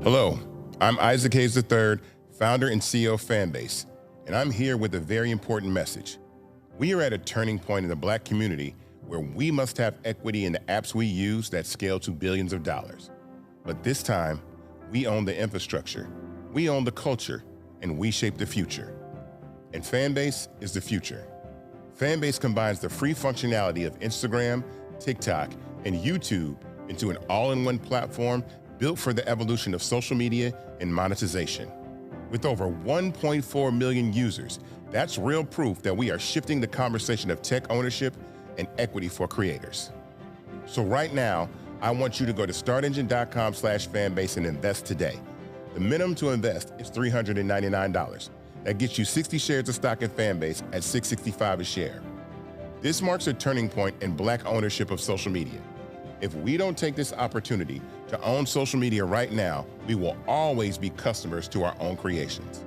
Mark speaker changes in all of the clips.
Speaker 1: Hello, I'm Isaac Hayes III, founder and CEO of Fanbase, and I'm here with a very important message. We are at a turning point in the Black community where we must have equity in the apps we use that scale to billions of dollars. But this time, we own the infrastructure, we own the culture, and we shape the future. And Fanbase is the future. Fanbase combines the free functionality of Instagram, TikTok, and YouTube into an all-in-one platform built for the evolution of social media and monetization. With over 1.4 million users, that's real proof that we are shifting the conversation of tech ownership and equity for creators. So right now, I want you to go to startengine.com/fanbase and invest today. The minimum to invest is $399. That gets you 60 shares of stock in Fanbase at $665 a share. This marks a turning point in Black ownership of social media. If we don't take this opportunity to own social media right now, we will always be customers to our own creations.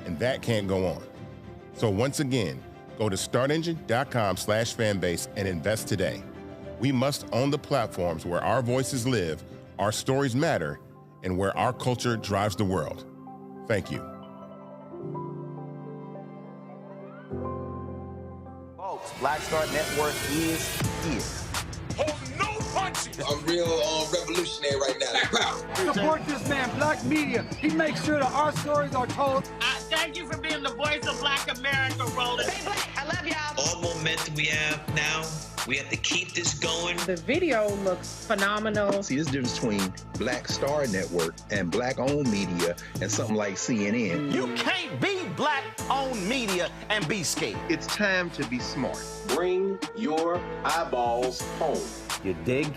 Speaker 1: And that can't go on. So once again, go to startengine.com/fanbase and invest today. We must own the platforms where our voices live, our stories matter, and where our culture drives the world. Thank you.
Speaker 2: Folks, Black Star Network is here.
Speaker 3: Hold no punches.
Speaker 4: I'm real revolutionary right now. Black power.
Speaker 5: Support this man, Black media. He makes sure that our stories are told.
Speaker 6: Thank you for being the voice of Black America, Roland.
Speaker 7: Stay Black. I love y'all.
Speaker 8: All momentum we have now, we have to keep this going.
Speaker 9: The video looks phenomenal.
Speaker 10: See, this difference between Black Star Network and Black-owned media and something like CNN.
Speaker 2: You can't be Black-owned media and be scared.
Speaker 11: It's time to be smart.
Speaker 12: Bring your eyeballs home.
Speaker 2: You dig?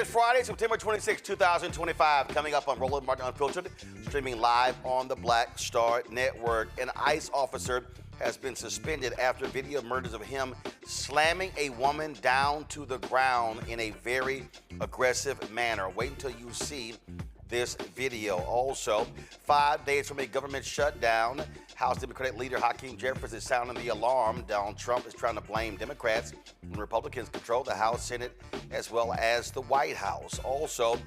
Speaker 2: is Friday, September 26, 2025. Coming up on Roland Martin Unfiltered, streaming live on the Black Star Network. An ICE officer has been suspended after video emerges of him slamming a woman down to the ground in a very aggressive manner. Wait until you see this video. Also, 5 days from a government shutdown, House Democratic Leader Hakeem Jeffries is sounding the alarm. Donald Trump is trying to blame Democrats when Republicans control the House, Senate, as well as the White House. Also,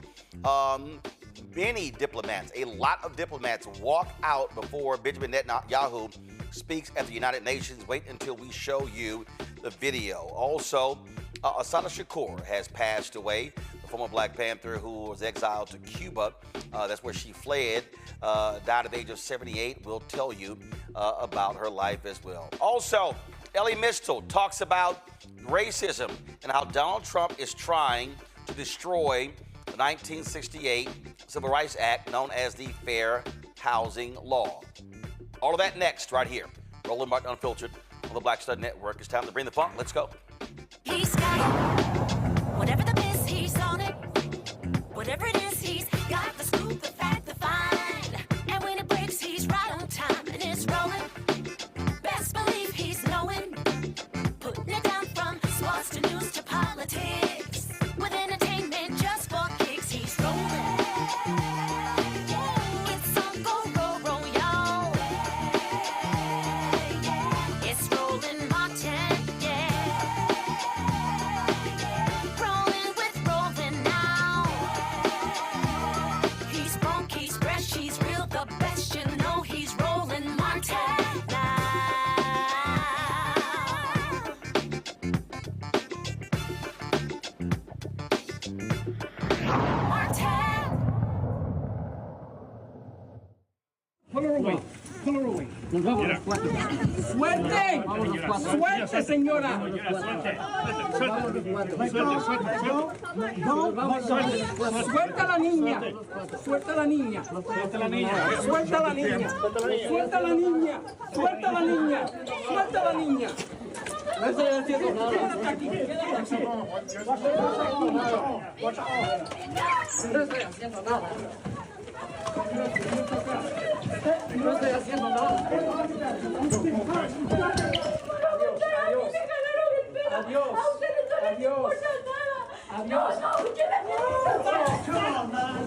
Speaker 2: many diplomats, a lot of diplomats walk out before Benjamin Netanyahu speaks at the United Nations. Wait until we show you the video. Also, Assata Shakur has passed away, the former Black Panther who was exiled to Cuba. That's where she fled, died at the age of 78. We'll tell you about her life as well. Also, Ellie Mistel talks about racism and how Donald Trump is trying to destroy the 1968 Civil Rights Act known as the Fair Housing Law. All of that next, right here. Roland Martin Unfiltered on the Black Star Network. It's time to bring the funk. Let's go.
Speaker 7: He's got it. Whatever the biz, he's on it. Whatever it is, he's got the scoop, the fact, the find. And when it breaks, he's right on time and it's rolling. Best believe he's knowing. Putting it down from sports to news to politics. With entertainment just for kicks, he's rolling. It's on go, roll, roll, y'all. It's Roland Martin, yeah. Rolling with Roland now. He's funk, he's fresh, he's real, the best, you know he's Roland Martin now.
Speaker 5: ¡Suerte! ¡Suerte, señora! ¡Suelta a la niña! ¡Suelta a la niña! ¡Suelta a la niña! ¡Suelta a la niña! ¡Suelta a la niña! ¡Suelta a la niña! ¡Suelta a la niña! No estoy haciendo nada. Quédate aquí, quédate aquí. No estoy haciendo nada. No estoy haciendo nada. Adiós. Adiós. Adiós. Adiós. Come on, man.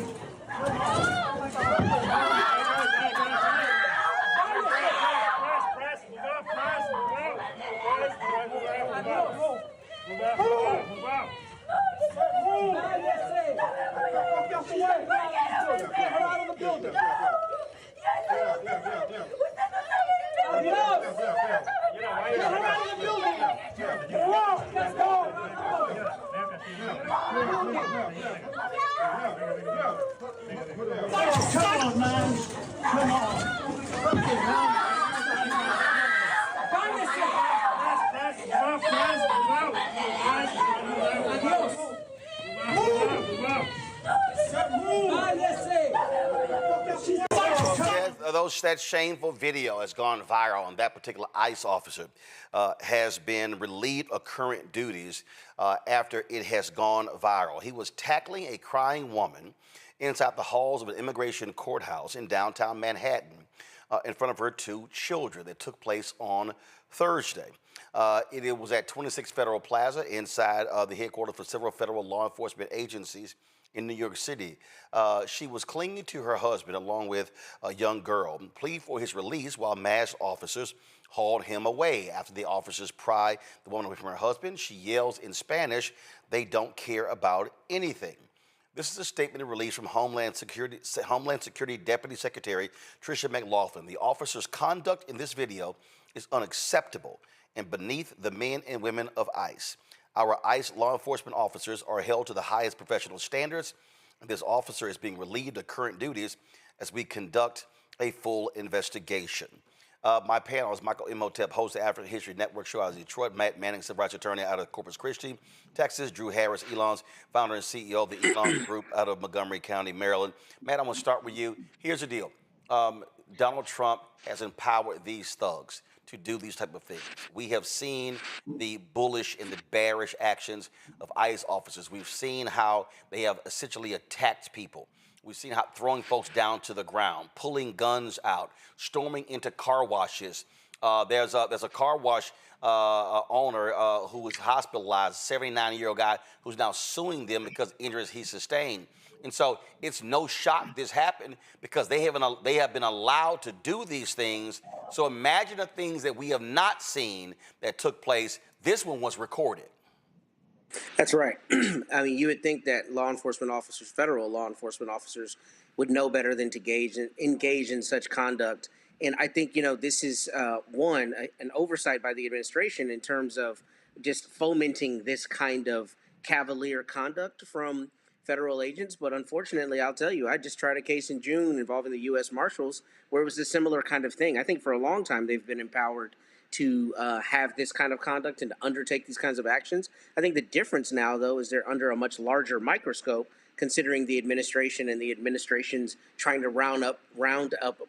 Speaker 2: That shameful video has gone viral, and that particular ICE officer has been relieved of current duties after it has gone viral. He was tackling a crying woman inside the halls of an immigration courthouse in downtown Manhattan in front of her 2 children. That took place on Thursday. It was at 26 Federal Plaza inside the headquarters for several federal law enforcement agencies in New York City. She was clinging to her husband along with a young girl, pleading for his release while masked officers hauled him away. After the officers pry the woman away from her husband, she yells in Spanish, "They don't care about anything." This is a statement released from Homeland Security Deputy Secretary Tricia McLaughlin. The officers' conduct in this video is unacceptable and beneath the men and women of ICE. Our ICE law enforcement officers are held to the highest professional standards, and this officer is being relieved of current duties as we conduct a full investigation. My panel is Michael Imhotep, host of the African History Network show out of Detroit, Matt Manning, civil rights attorney out of Corpus Christi, Texas, Drew Harris, Elon's founder and CEO of the Elon Group out of Montgomery County, Maryland. Matt, I want to start with you. Here's the deal. Donald Trump has empowered these thugs to do these type of things. We have seen the bullish and the bearish actions of ICE officers. We've seen how they have essentially attacked people. We've seen how throwing folks down to the ground, pulling guns out, storming into car washes. There's a car wash owner who was hospitalized, 79-year-old guy who's now suing them because injuries he sustained. And so it's no shock this happened because they have been allowed to do these things. So imagine the things that we have not seen that took place. This one was recorded.
Speaker 11: That's right. I mean, you would think that law enforcement officers, federal law enforcement officers, would know better than to engage in such conduct. And I think, this is, an oversight by the administration in terms of just fomenting this kind of cavalier conduct from federal agents. But unfortunately, I'll tell you, I just tried a case in June involving the U.S. Marshals where it was a similar kind of thing. I think for a long time they've been empowered to have this kind of conduct and to undertake these kinds of actions. I think the difference now, though, is they're under a much larger microscope, considering the administration and the administration's trying to round up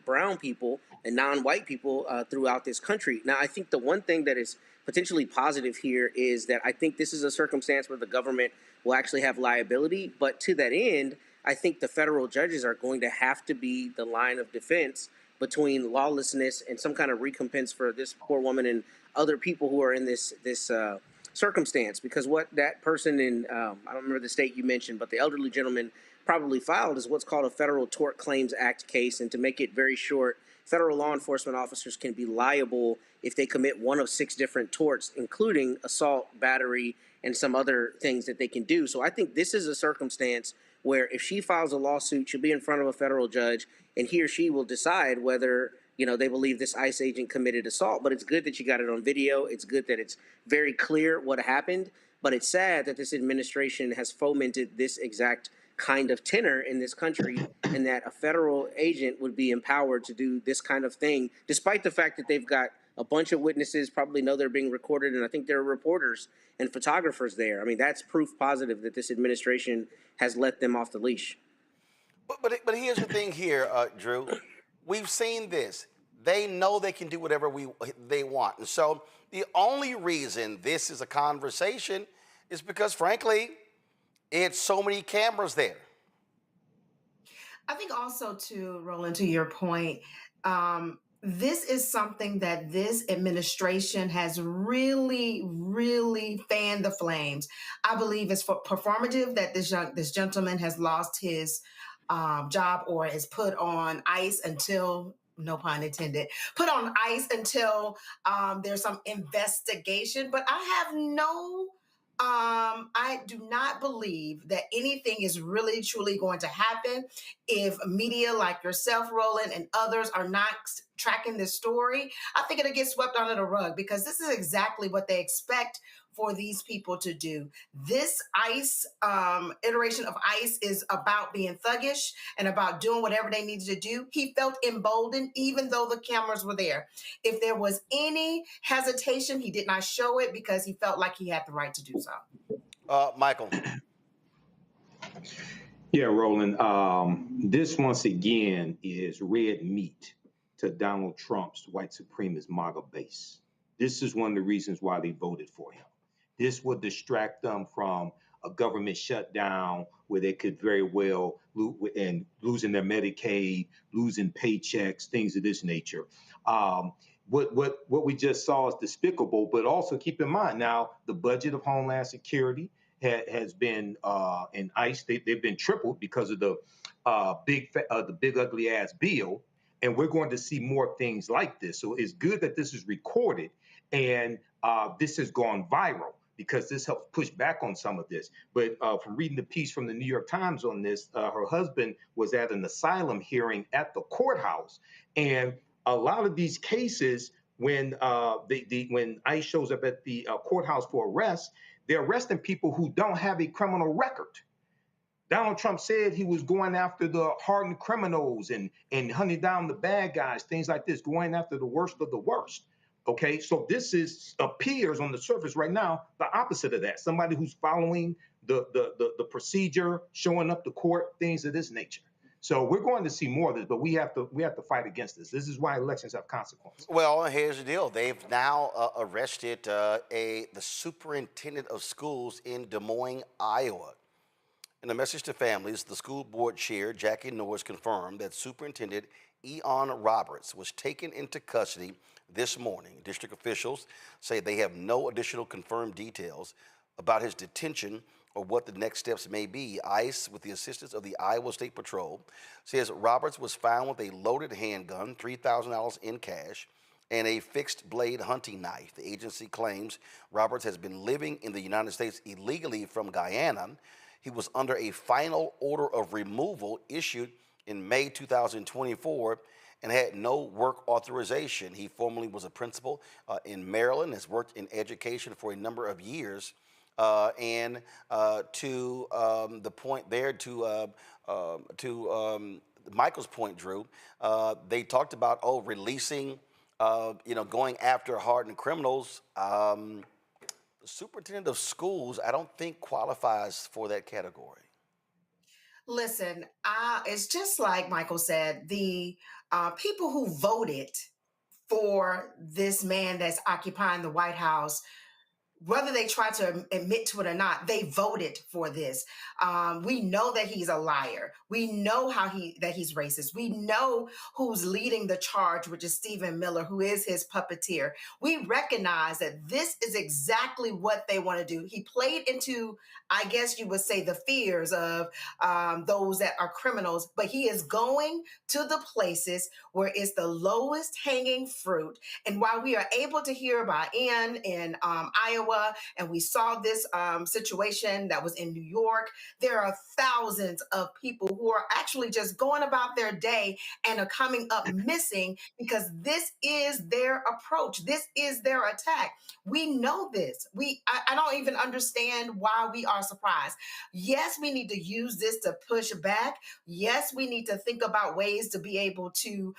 Speaker 11: brown people and non-white people throughout this country. Now, I think the one thing that is potentially positive here is that I think this is a circumstance where the government will actually have liability. But to that end, I think the federal judges are going to have to be the line of defense between lawlessness and some kind of recompense for this poor woman and other people who are in this circumstance. Because what that person in, I don't remember the state you mentioned, but the elderly gentleman probably filed is what's called a Federal Tort Claims Act case. And to make it very short, federal law enforcement officers can be liable if they commit one of 6 different torts, including assault, battery, and some other things that they can do. So I think this is a circumstance where if she files a lawsuit, she'll be in front of a federal judge, and he or she will decide whether, they believe this ICE agent committed assault. But it's good that you got it on video. It's good that it's very clear what happened. But it's sad that this administration has fomented this exact kind of tenor in this country, and that a federal agent would be empowered to do this kind of thing, despite the fact that they've got a bunch of witnesses, probably know they're being recorded, and I think there are reporters and photographers there. I mean, that's proof positive that this administration has let them off the leash.
Speaker 2: But here's the thing here, Drew. We've seen this. They know they can do whatever they want. And so the only reason this is a conversation is because, frankly, it's so many cameras there.
Speaker 13: I think also, to Roland, to your point, this is something that this administration has really, really fanned the flames. I believe it's performative that this gentleman has lost his job or is put on ice until, no pun intended, put on ice until there's some investigation. But I do not believe that anything is really, truly going to happen if media like yourself, Roland, and others are not tracking this story. I think it'll get swept under the rug because this is exactly what they expect for these people to do. This ICE iteration of ICE is about being thuggish and about doing whatever they needed to do. He felt emboldened even though the cameras were there. If there was any hesitation, he did not show it because he felt like he had the right to do so.
Speaker 2: Michael.
Speaker 12: Yeah, Roland. This once again is red meat to Donald Trump's white supremacist MAGA base. This is one of the reasons why they voted for him. This would distract them from a government shutdown where they could very well losing their Medicaid, losing paychecks, things of this nature. What we just saw is despicable, but also keep in mind now the budget of Homeland Security has been in ICE. They've been tripled because of the big ugly ass bill, and we're going to see more things like this. So it's good that this is recorded and this has gone viral, because this helps push back on some of this. But from reading the piece from the New York Times on this, her husband was at an asylum hearing at the courthouse. And a lot of these cases, when ICE shows up at the courthouse for arrest, they're arresting people who don't have a criminal record. Donald Trump said he was going after the hardened criminals and hunting down the bad guys, things like this, going after the worst of the worst. Okay, so this appears on the surface right now the opposite of that. Somebody who's following the procedure, showing up to court, things of this nature. So we're going to see more of this, but we have to fight against this. This is why elections have consequences.
Speaker 2: Well, here's the deal. They've now arrested the superintendent of schools in Des Moines, Iowa. In a message to families, the school board chair, Jackie Norris, confirmed that Superintendent Eon Roberts was taken into custody this morning. District officials say they have no additional confirmed details about his detention or what the next steps may be. ICE, with the assistance of the Iowa State Patrol, says Roberts was found with a loaded handgun, $3,000 in cash, and a fixed blade hunting knife. The agency claims Roberts has been living in the United States illegally from Guyana. He was under a final order of removal issued in May 2024 and had no work authorization. He formerly was a principal in Maryland, has worked in education for a number of years. And to the point there, to Michael's point, Drew, they talked about, releasing, going after hardened criminals. The superintendent of schools, I don't think qualifies for that category.
Speaker 13: Listen, it's just like Michael said, the people who voted for this man that's occupying the White House, whether they try to admit to it or not, they voted for this. We know that he's a liar. We know that he's racist. We know who's leading the charge, which is Stephen Miller, who is his puppeteer. We recognize that this is exactly what they want to do. He played into, I guess you would say, the fears of those that are criminals, but he is going to the places where it's the lowest hanging fruit. And while we are able to hear about Ian in Iowa, and we saw this situation that was in New York, there are thousands of people who are actually just going about their day and are coming up missing because this is their approach. This is their attack. We know this. I don't even understand why we are surprised. Yes, we need to use this to push back. Yes, we need to think about ways to be able to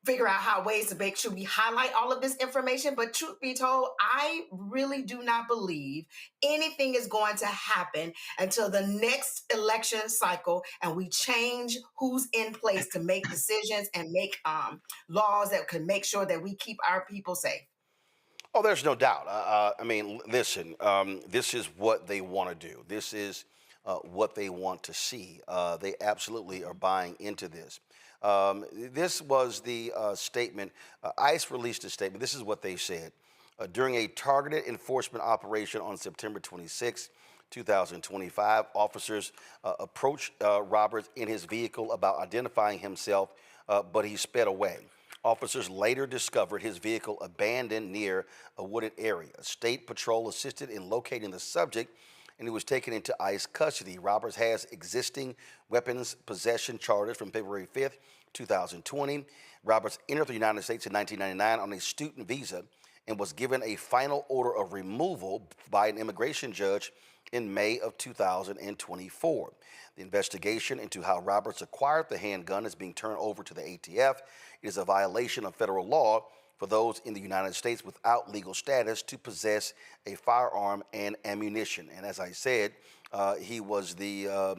Speaker 13: figure out ways to make sure we highlight all of this information. But truth be told, I really do not believe anything is going to happen until the next election cycle and we change who's in place to make decisions and make laws that can make sure that we keep our people safe.
Speaker 2: Oh, there's no doubt. I mean, listen, this is what they want to do. This is what they want to see. They absolutely are buying into this. This was the statement. ICE released a statement. This is what they said. During a targeted enforcement operation on September 26, 2025, officers approached Roberts in his vehicle about identifying himself, but he sped away. Officers later discovered his vehicle abandoned near a wooded area. State Patrol assisted in locating the subject, and he was taken into ICE custody. Roberts has existing weapons possession charges from February 5th, 2020. Roberts entered the United States in 1999 on a student visa and was given a final order of removal by an immigration judge in May of 2024. The investigation into how Roberts acquired the handgun is being turned over to the ATF. It is a violation of federal law for those in the United States without legal status to possess a firearm and ammunition. And as I said, he was the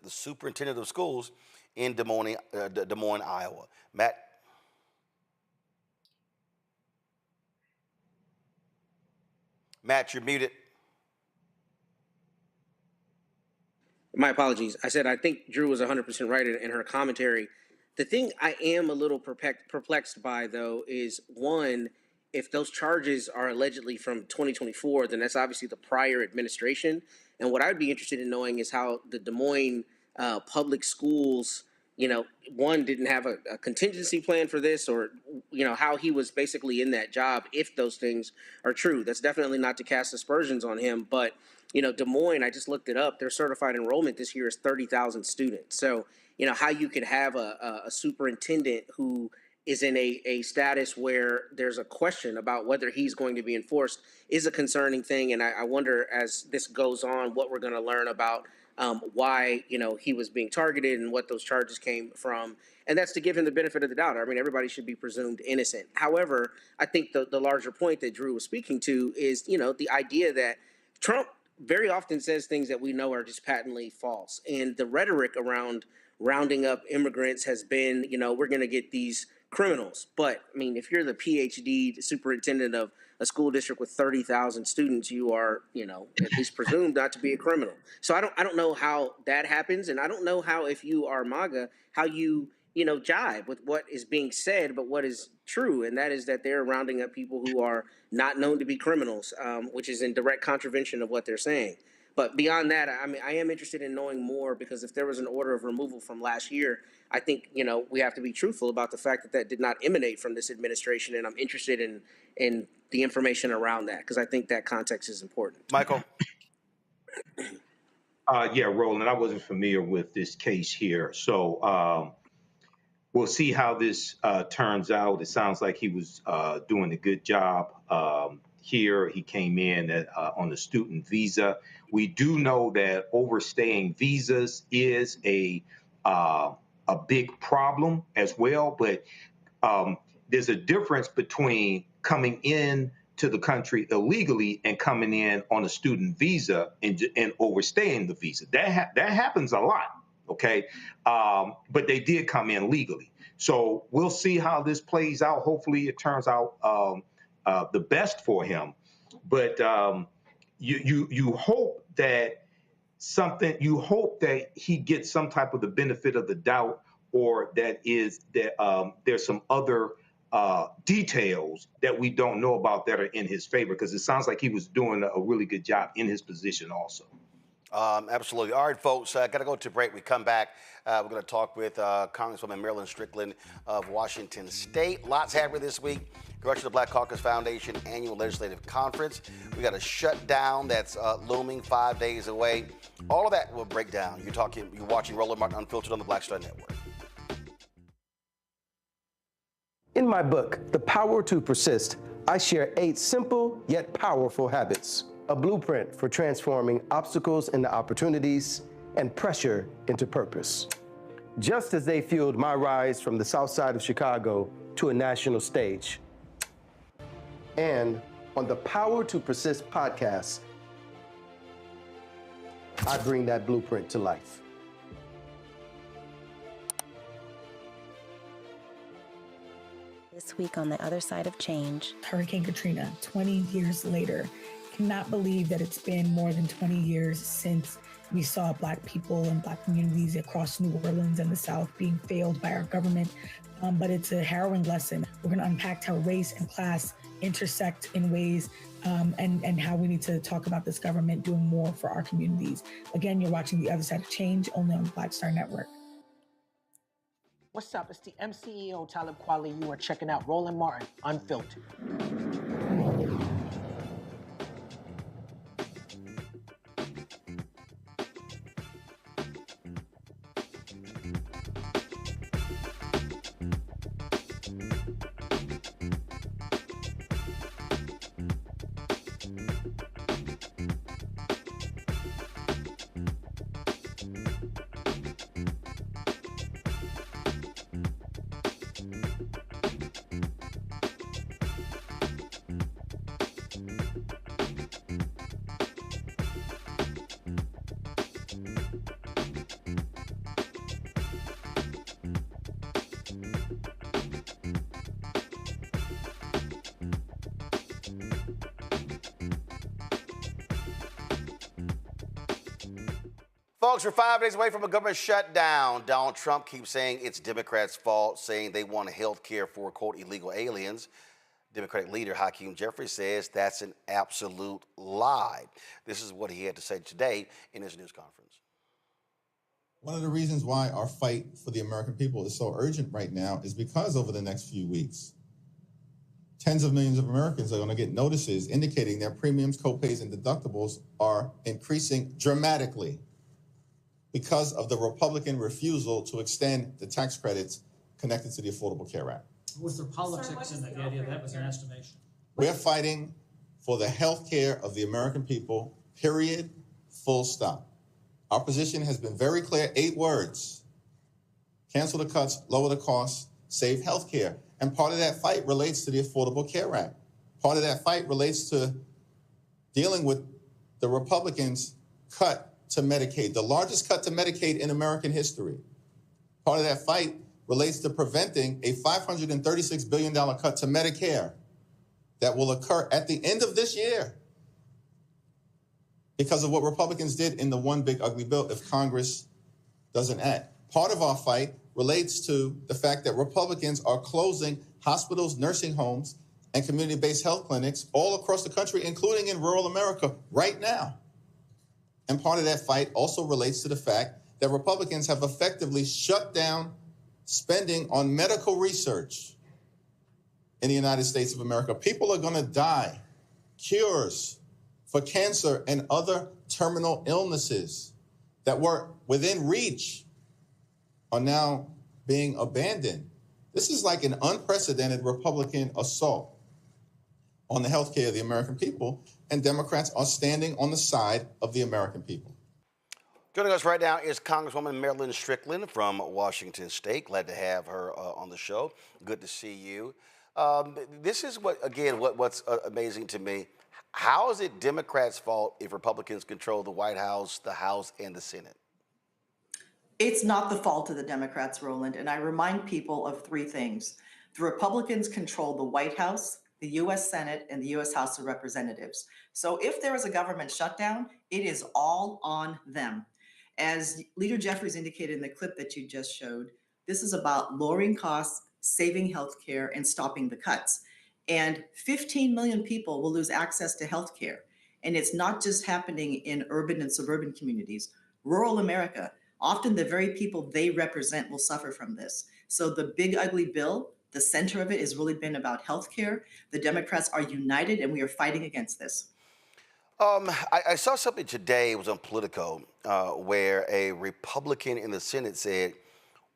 Speaker 2: superintendent of schools in Des Moines, Iowa. Matt, you're muted.
Speaker 11: My apologies. I said I think Drew was 100% right in her commentary. The thing I am a little perplexed by, though, is one, if those charges are allegedly from 2024, then that's obviously the prior administration. And what I'd be interested in knowing is how the Des Moines public schools, one, didn't have a contingency plan for this, or, how he was basically in that job if those things are true. That's definitely not to cast aspersions on him, but Des Moines, I just looked it up, their certified enrollment this year is 30,000 students. So, how you could have a superintendent who is in a status where there's a question about whether he's going to be enforced is a concerning thing. And I wonder, as this goes on, what we're going to learn about why, he was being targeted and what those charges came from. And that's to give him the benefit of the doubt. I mean, everybody should be presumed innocent. However, I think the larger point that Drew was speaking to is, the idea that Trump very often says things that we know are just patently false. And the rhetoric around rounding up immigrants has been, we're going to get these criminals. But I mean, if you're the PhD superintendent of a school district with 30,000 students, you are, at least presumed not to be a criminal. So I don't know how that happens, and I don't know how, if you are MAGA, how you jibe with what is being said, but what is true, and that is that they're rounding up people who are not known to be criminals, which is in direct contravention of what they're saying. But beyond that, I mean, I am interested in knowing more, because if there was an order of removal from last year, I think, we have to be truthful about the fact that that did not emanate from this administration, and I'm interested in the information around that, because I think that context is important.
Speaker 2: Michael?
Speaker 12: Yeah, Roland, I wasn't familiar with this case here. So we'll see how this turns out. It sounds like he was doing a good job here. He came in on a student visa. We do know that overstaying visas is a big problem as well, but there's a difference between coming in to the country illegally and coming in on a student visa and overstaying the visa. That happens a lot, okay? But they did come in legally. So we'll see how this plays out. Hopefully it turns out the best for him. But you hope that he gets some type of the benefit of the doubt, or that there's some other details that we don't know about that are in his favor, because it sounds like he was doing a really good job in his position also.
Speaker 2: Absolutely. All right, folks, got to go to break. We come back. We're going to talk with Congresswoman Marilyn Strickland of Washington State. Lots happening this week. Director of the Black Caucus Foundation Annual Legislative Conference. We got a shutdown that's looming 5 days away. All of that will break down. You're watching Roland Martin Unfiltered on the Black Star Network.
Speaker 14: In my book, The Power to Persist, I share 8 simple yet powerful habits, a blueprint for transforming obstacles into opportunities and pressure into purpose. Just as they fueled my rise from the South Side of Chicago to a national stage. And on the Power to Persist podcast, I bring that blueprint to life.
Speaker 15: This week on the other side of change.
Speaker 16: Hurricane Katrina, 20 years later. Cannot believe that it's been more than 20 years since we saw Black people and Black communities across New Orleans and the South being failed by our government. But it's a harrowing lesson. We're going to unpack how race and class intersect in ways and how we need to talk about this government doing more for our communities. Again, you're watching The Other Side of Change, only on the Black Star Network.
Speaker 17: What's up? It's the MCEO Talib Kweli. You are checking out Roland Martin Unfiltered.
Speaker 2: Folks, we're 5 days away from a government shutdown. Donald Trump keeps saying it's Democrats' fault, saying they want health care for, quote, illegal aliens. Democratic leader Hakeem Jeffries says that's an absolute lie. This is what he had to say today in his news conference.
Speaker 18: One of the reasons why our fight for the American people is so urgent right now is because over the next few weeks, tens of millions of Americans are going to get notices indicating their premiums, copays, and deductibles are increasing dramatically because of the Republican refusal to extend the tax credits connected to the Affordable Care Act.
Speaker 19: Was there politics in the idea that was an estimation?
Speaker 18: We're fighting for the health care of the American people, period, full stop. Our position has been very clear, 8 words. Cancel the cuts, lower the costs, save health care. And part of that fight relates to the Affordable Care Act. Part of that fight relates to dealing with the Republicans' cut to Medicaid, the largest cut to Medicaid in American history. Part of that fight relates to preventing a $536 billion cut to Medicare that will occur at the end of this year because of what Republicans did in the one big ugly bill if Congress doesn't act. Part of our fight relates to the fact that Republicans are closing hospitals, nursing homes, and community-based health clinics all across the country, including in rural America right now. And part of that fight also relates to the fact that Republicans have effectively shut down spending on medical research in the United States of America. People are going to die. Cures for cancer and other terminal illnesses that were within reach are now being abandoned. This is like an unprecedented Republican assault on the health care of the American people, and Democrats are standing on the side of the American people.
Speaker 2: Joining us right now is Congresswoman Marilyn Strickland from Washington State. Glad to have her on the show. Good to see you. This is what's amazing to me. How is it Democrats' fault if Republicans control the White House, the House, and the Senate?
Speaker 20: It's not the fault of the Democrats, Roland, and I remind people of three things. The Republicans control the White House, the U.S. Senate, and the U.S. House of Representatives. So if there is a government shutdown, it is all on them. As Leader Jeffries indicated in the clip that you just showed, this is about lowering costs, saving healthcare, and stopping the cuts. And 15 million people will lose access to healthcare. And it's not just happening in urban and suburban communities. Rural America, often the very people they represent will suffer from this. So the big ugly bill, the center of it has really been about healthcare. The Democrats are united and we are fighting against this.
Speaker 2: I saw something today, it was on Politico, where a Republican in the Senate said,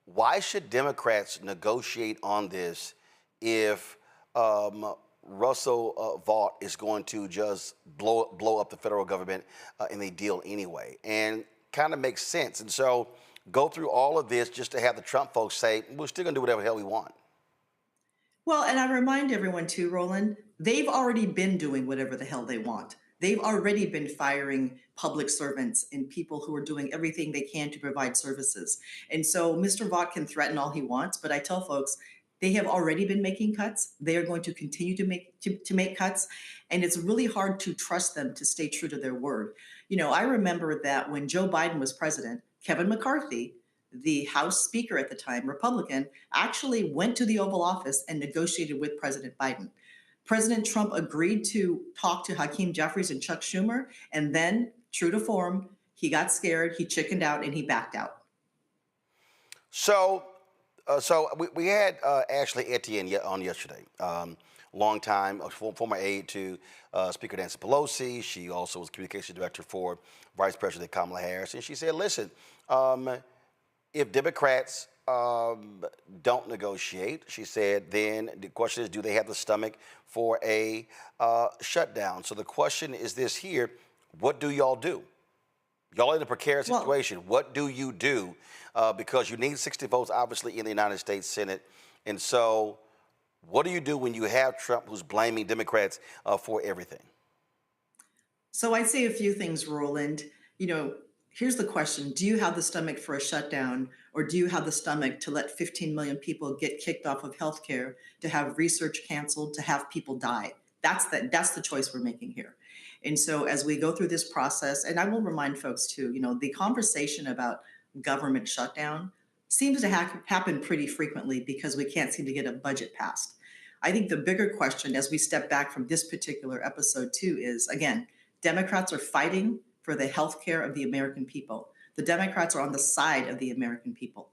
Speaker 2: why should Democrats negotiate on this if Russell Vought is going to just blow up the federal government in a deal anyway? And kind of makes sense. And so go through all of this just to have the Trump folks say, we're still going to do whatever the hell we want.
Speaker 20: Well, and I remind everyone too, Roland, they've already been doing whatever the hell they want. They've already been firing public servants and people who are doing everything they can to provide services. And so Mr. Vought can threaten all he wants, but I tell folks, they have already been making cuts. They are going to continue to make cuts. And it's really hard to trust them to stay true to their word. You know, I remember that when Joe Biden was president, Kevin McCarthy, the House Speaker at the time, Republican, actually went to the Oval Office and negotiated with President Biden. President Trump agreed to talk to Hakeem Jeffries and Chuck Schumer, and then, true to form, he got scared, he chickened out, and he backed out.
Speaker 2: So we had Ashley Etienne on yesterday. Long time, former aide to Speaker Nancy Pelosi. She also was communication director for Vice President Kamala Harris. And she said, listen, if Democrats don't negotiate, she said, then the question is, do they have the stomach for a shutdown? So the question is this here, what do y'all do? Y'all in a precarious situation. What do you do? Because you need 60 votes, obviously, in the United States Senate. And so what do you do when you have Trump who's blaming Democrats for everything?
Speaker 20: So I'd say a few things, Roland. You know, here's the question. Do you have the stomach for a shutdown, or do you have the stomach to let 15 million people get kicked off of healthcare, to have research canceled, to have people die? That's the choice we're making here. And so as we go through this process, and I will remind folks too, you know, the conversation about government shutdown seems to happen pretty frequently because we can't seem to get a budget passed. I think the bigger question as we step back from this particular episode too is, again, Democrats are fighting for the health care of the American people. The Democrats are on the side of the American people.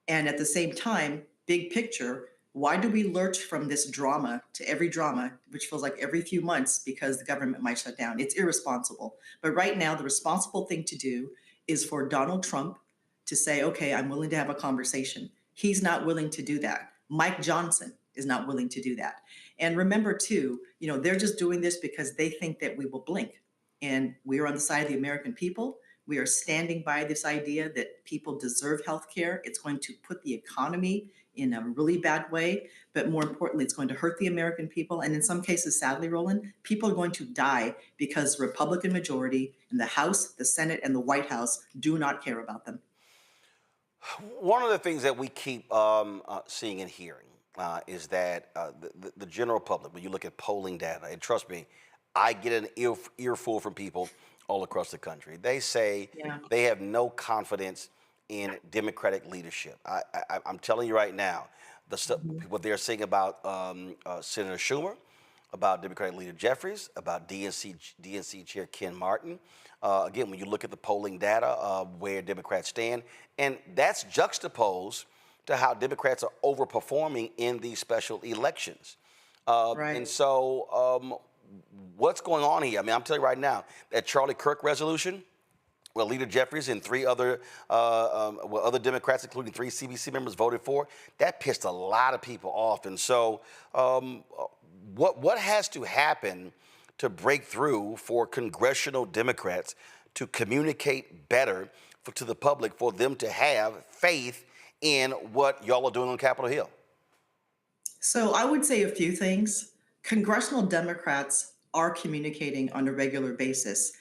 Speaker 20: And at the same time, big picture, why do we lurch from this drama to every drama, which feels like every few months because the government might shut down? It's irresponsible. But right now, the responsible thing to do is for Donald Trump to say, okay, I'm willing to have a conversation. He's not willing to do that. Mike Johnson is not willing to do that. And remember too, you know, they're just doing this because they think that we will blink. And we are on the side of the American people. We are standing by this idea that people deserve health care. It's going to put the economy in a really bad way, but more importantly, it's going to hurt the American people. And in some cases, sadly, Roland, people are going to die because the Republican majority in the House, the Senate, and the White House do not care about them.
Speaker 2: One of the things that we keep seeing and hearing is that the general public, when you look at polling data, and trust me, I get an earful from people all across the country. They say they have no confidence in Democratic leadership. I'm telling you right now, what they're saying about Senator Schumer, about Democratic Leader Jeffries, about DNC Chair Ken Martin. Again, when you look at the polling data, where Democrats stand, and that's juxtaposed to how Democrats are overperforming in these special elections. And so what's going on here? I mean, I'm telling you right now, that Charlie Kirk resolution, well, Leader Jeffries and three other Democrats, including 3 CBC members, voted for, that pissed a lot of people off. And so what has to happen to break through for congressional Democrats to communicate better to the public, for them to have faith in what y'all are doing on Capitol Hill?
Speaker 20: So I would say a few things. Congressional Democrats are communicating on a regular basis.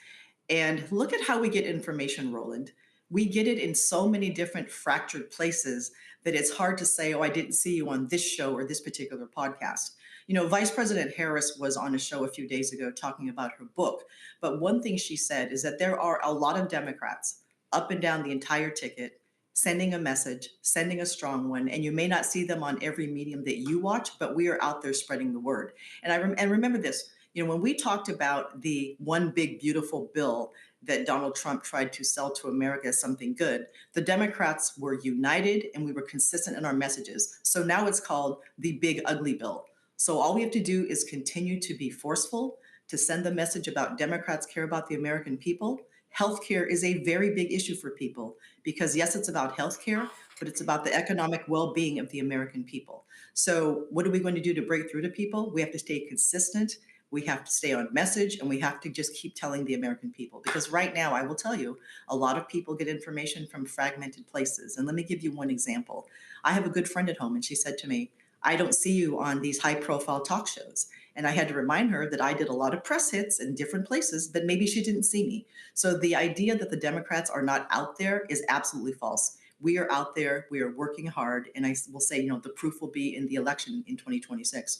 Speaker 20: And look at how we get information, Roland. We get it in so many different fractured places that it's hard to say, oh, I didn't see you on this show or this particular podcast. You know, Vice President Harris was on a show a few days ago talking about her book. But one thing she said is that there are a lot of Democrats up and down the entire ticket sending a message, sending a strong one, and you may not see them on every medium that you watch, but we are out there spreading the word. And remember this, you know, when we talked about the one big beautiful bill that Donald Trump tried to sell to America as something good, the Democrats were united and we were consistent in our messages. So now it's called the big ugly bill. So all we have to do is continue to be forceful, to send the message about Democrats care about the American people. Healthcare is a very big issue for people because, yes, it's about healthcare, but it's about the economic well-being of the American people. So what are we going to do to break through to people? We have to stay consistent. We have to stay on message, and we have to just keep telling the American people. Because right now, I will tell you, a lot of people get information from fragmented places. And let me give you one example. I have a good friend at home, and she said to me, I don't see you on these high-profile talk shows. And I had to remind her that I did a lot of press hits in different places, but maybe she didn't see me. So the idea that the Democrats are not out there is absolutely false. We are out there. We are working hard. And I will say, you know, the proof will be in the election in 2026.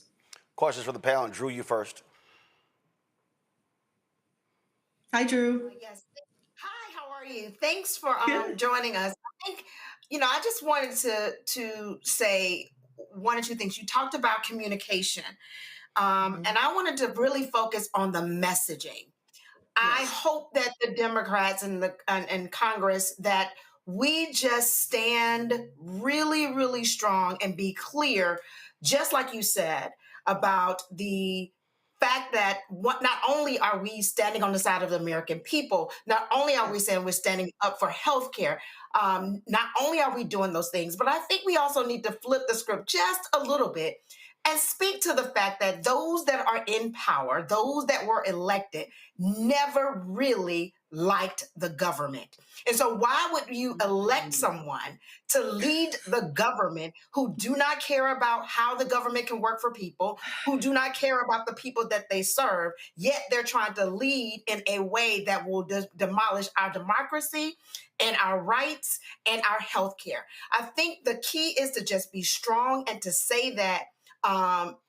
Speaker 2: Questions for the panel. Drew, you first.
Speaker 20: Hi, Drew.
Speaker 13: Yes. Hi, how are you? Thanks for joining us. I think, you know, I just wanted to say one or two things. You talked about communication, and I wanted to really focus on the messaging. I hope that the Democrats and Congress, that we just stand really, really strong and be clear, just like you said, about the fact that not only are we standing on the side of the American people, not only are we saying we're standing up for healthcare, not only are we doing those things, but I think we also need to flip the script just a little bit and speak to the fact that those that are in power, those that were elected, never really liked the government. And so why would you elect someone to lead the government who do not care about how the government can work for people, who do not care about the people that they serve, yet they're trying to lead in a way that will demolish our democracy and our rights and our health care? I think the key is to just be strong and to say that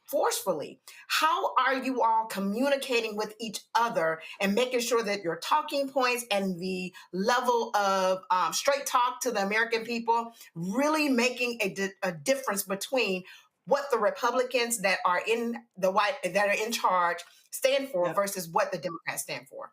Speaker 13: forcefully. How are you all communicating with each other and making sure that your talking points and the level of straight talk to the American people really making a difference between what the Republicans that are in charge stand for versus what the Democrats stand for?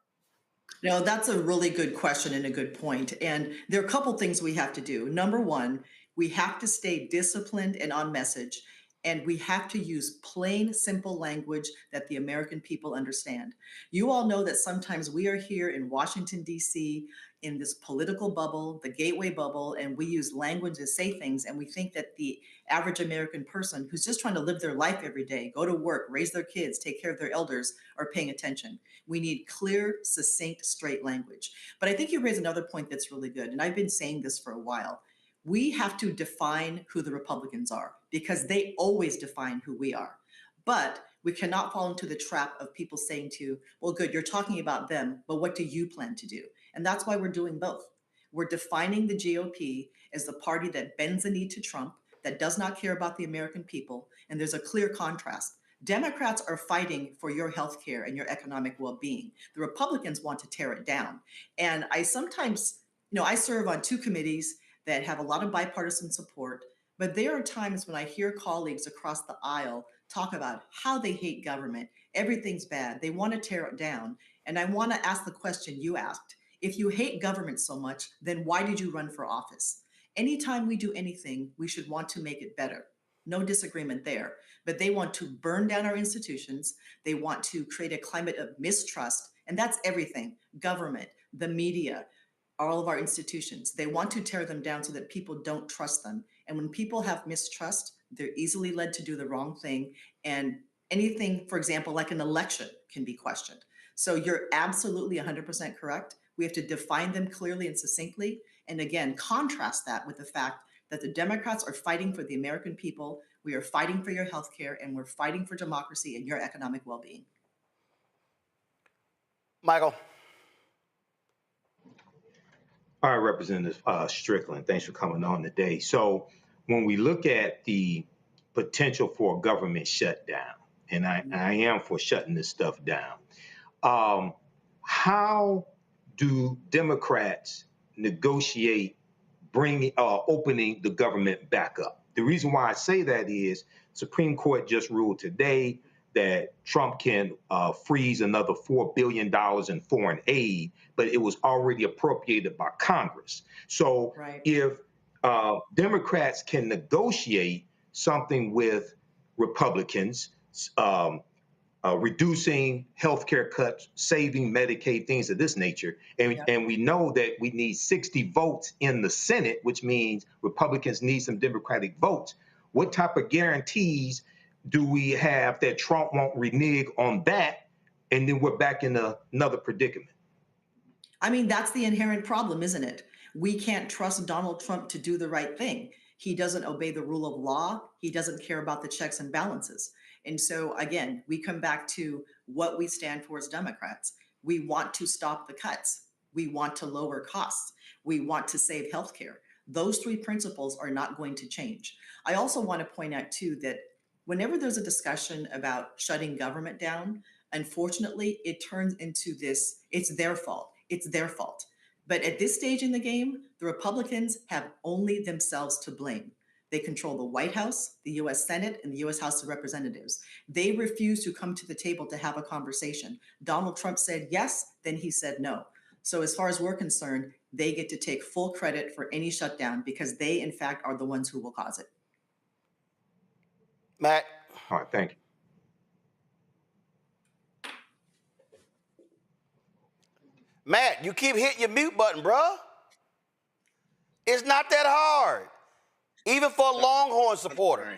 Speaker 20: No, that's a really good question and a good point. And there are a couple things we have to do. Number one, we have to stay disciplined and on message. And we have to use plain, simple language that the American people understand. You all know that sometimes we are here in Washington, D.C., in this political bubble, the gateway bubble, and we use language to say things, and we think that the average American person who's just trying to live their life every day, go to work, raise their kids, take care of their elders, are paying attention. We need clear, succinct, straight language. But I think you raise another point that's really good, and I've been saying this for a while. We have to define who the Republicans are because they always define who we are. But we cannot fall into the trap of people saying to you, well, good, you're talking about them, but what do you plan to do? And that's why we're doing both. We're defining the GOP as the party that bends the knee to Trump, that does not care about the American people. And there's a clear contrast. Democrats are fighting for your health care and your economic well-being. The Republicans want to tear it down. And I sometimes, I serve on 2 committees that have a lot of bipartisan support, but there are times when I hear colleagues across the aisle talk about how they hate government. Everything's bad. They want to tear it down. And I want to ask the question you asked. If you hate government so much, then why did you run for office? Anytime we do anything, we should want to make it better. No disagreement there. But they want to burn down our institutions. They want to create a climate of mistrust. And that's everything. Government, the media, all of our institutions. They want to tear them down so that people don't trust them. And when people have mistrust, they're easily led to do the wrong thing. And anything, for example, like an election can be questioned. So you're absolutely 100% correct. We have to define them clearly and succinctly. And again, contrast that with the fact that the Democrats are fighting for the American people. We are fighting for your health care, and we're fighting for democracy and your economic well-being.
Speaker 2: Michael.
Speaker 12: All right, Representative Strickland, thanks for coming on today. So when we look at the potential for a government shutdown, and I am for shutting this stuff down, how do Democrats negotiate opening the government back up? The reason why I say that is Supreme Court just ruled today that Trump can freeze another $4 billion in foreign aid, but it was already appropriated by Congress. So if Democrats can negotiate something with Republicans, reducing healthcare cuts, saving Medicaid, things of this nature. And we know that we need 60 votes in the Senate, which means Republicans need some Democratic votes. What type of guarantees do we have that Trump won't renege on that? And then we're back in another predicament.
Speaker 20: I mean, that's the inherent problem, isn't it? We can't trust Donald Trump to do the right thing. He doesn't obey the rule of law. He doesn't care about the checks and balances. And so, again, we come back to what we stand for as Democrats. We want to stop the cuts. We want to lower costs. We want to save healthcare. Those 3 principles are not going to change. I also want to point out, too, that whenever there's a discussion about shutting government down, unfortunately, it turns into this, it's their fault. It's their fault. But at this stage in the game, the Republicans have only themselves to blame. They control the White House, the U.S. Senate, and the U.S. House of Representatives. They refuse to come to the table to have a conversation. Donald Trump said yes, then he said no. So as far as we're concerned, they get to take full credit for any shutdown because they, in fact, are the ones who will cause it.
Speaker 2: Matt.
Speaker 12: All right, thank you.
Speaker 2: Matt, you keep hitting your mute button, bruh. It's not that hard. Even for a Longhorn supporter.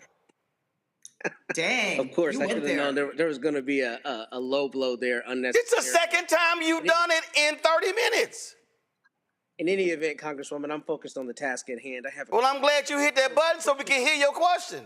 Speaker 20: Dang.
Speaker 21: Of course, I should have known there was going to be a low blow there, unnecessary.
Speaker 2: It's the second time you've done it in 30 minutes.
Speaker 21: In any event, Congresswoman, I'm focused on the task at hand.
Speaker 2: Well, I'm glad you hit that button so we can hear your question.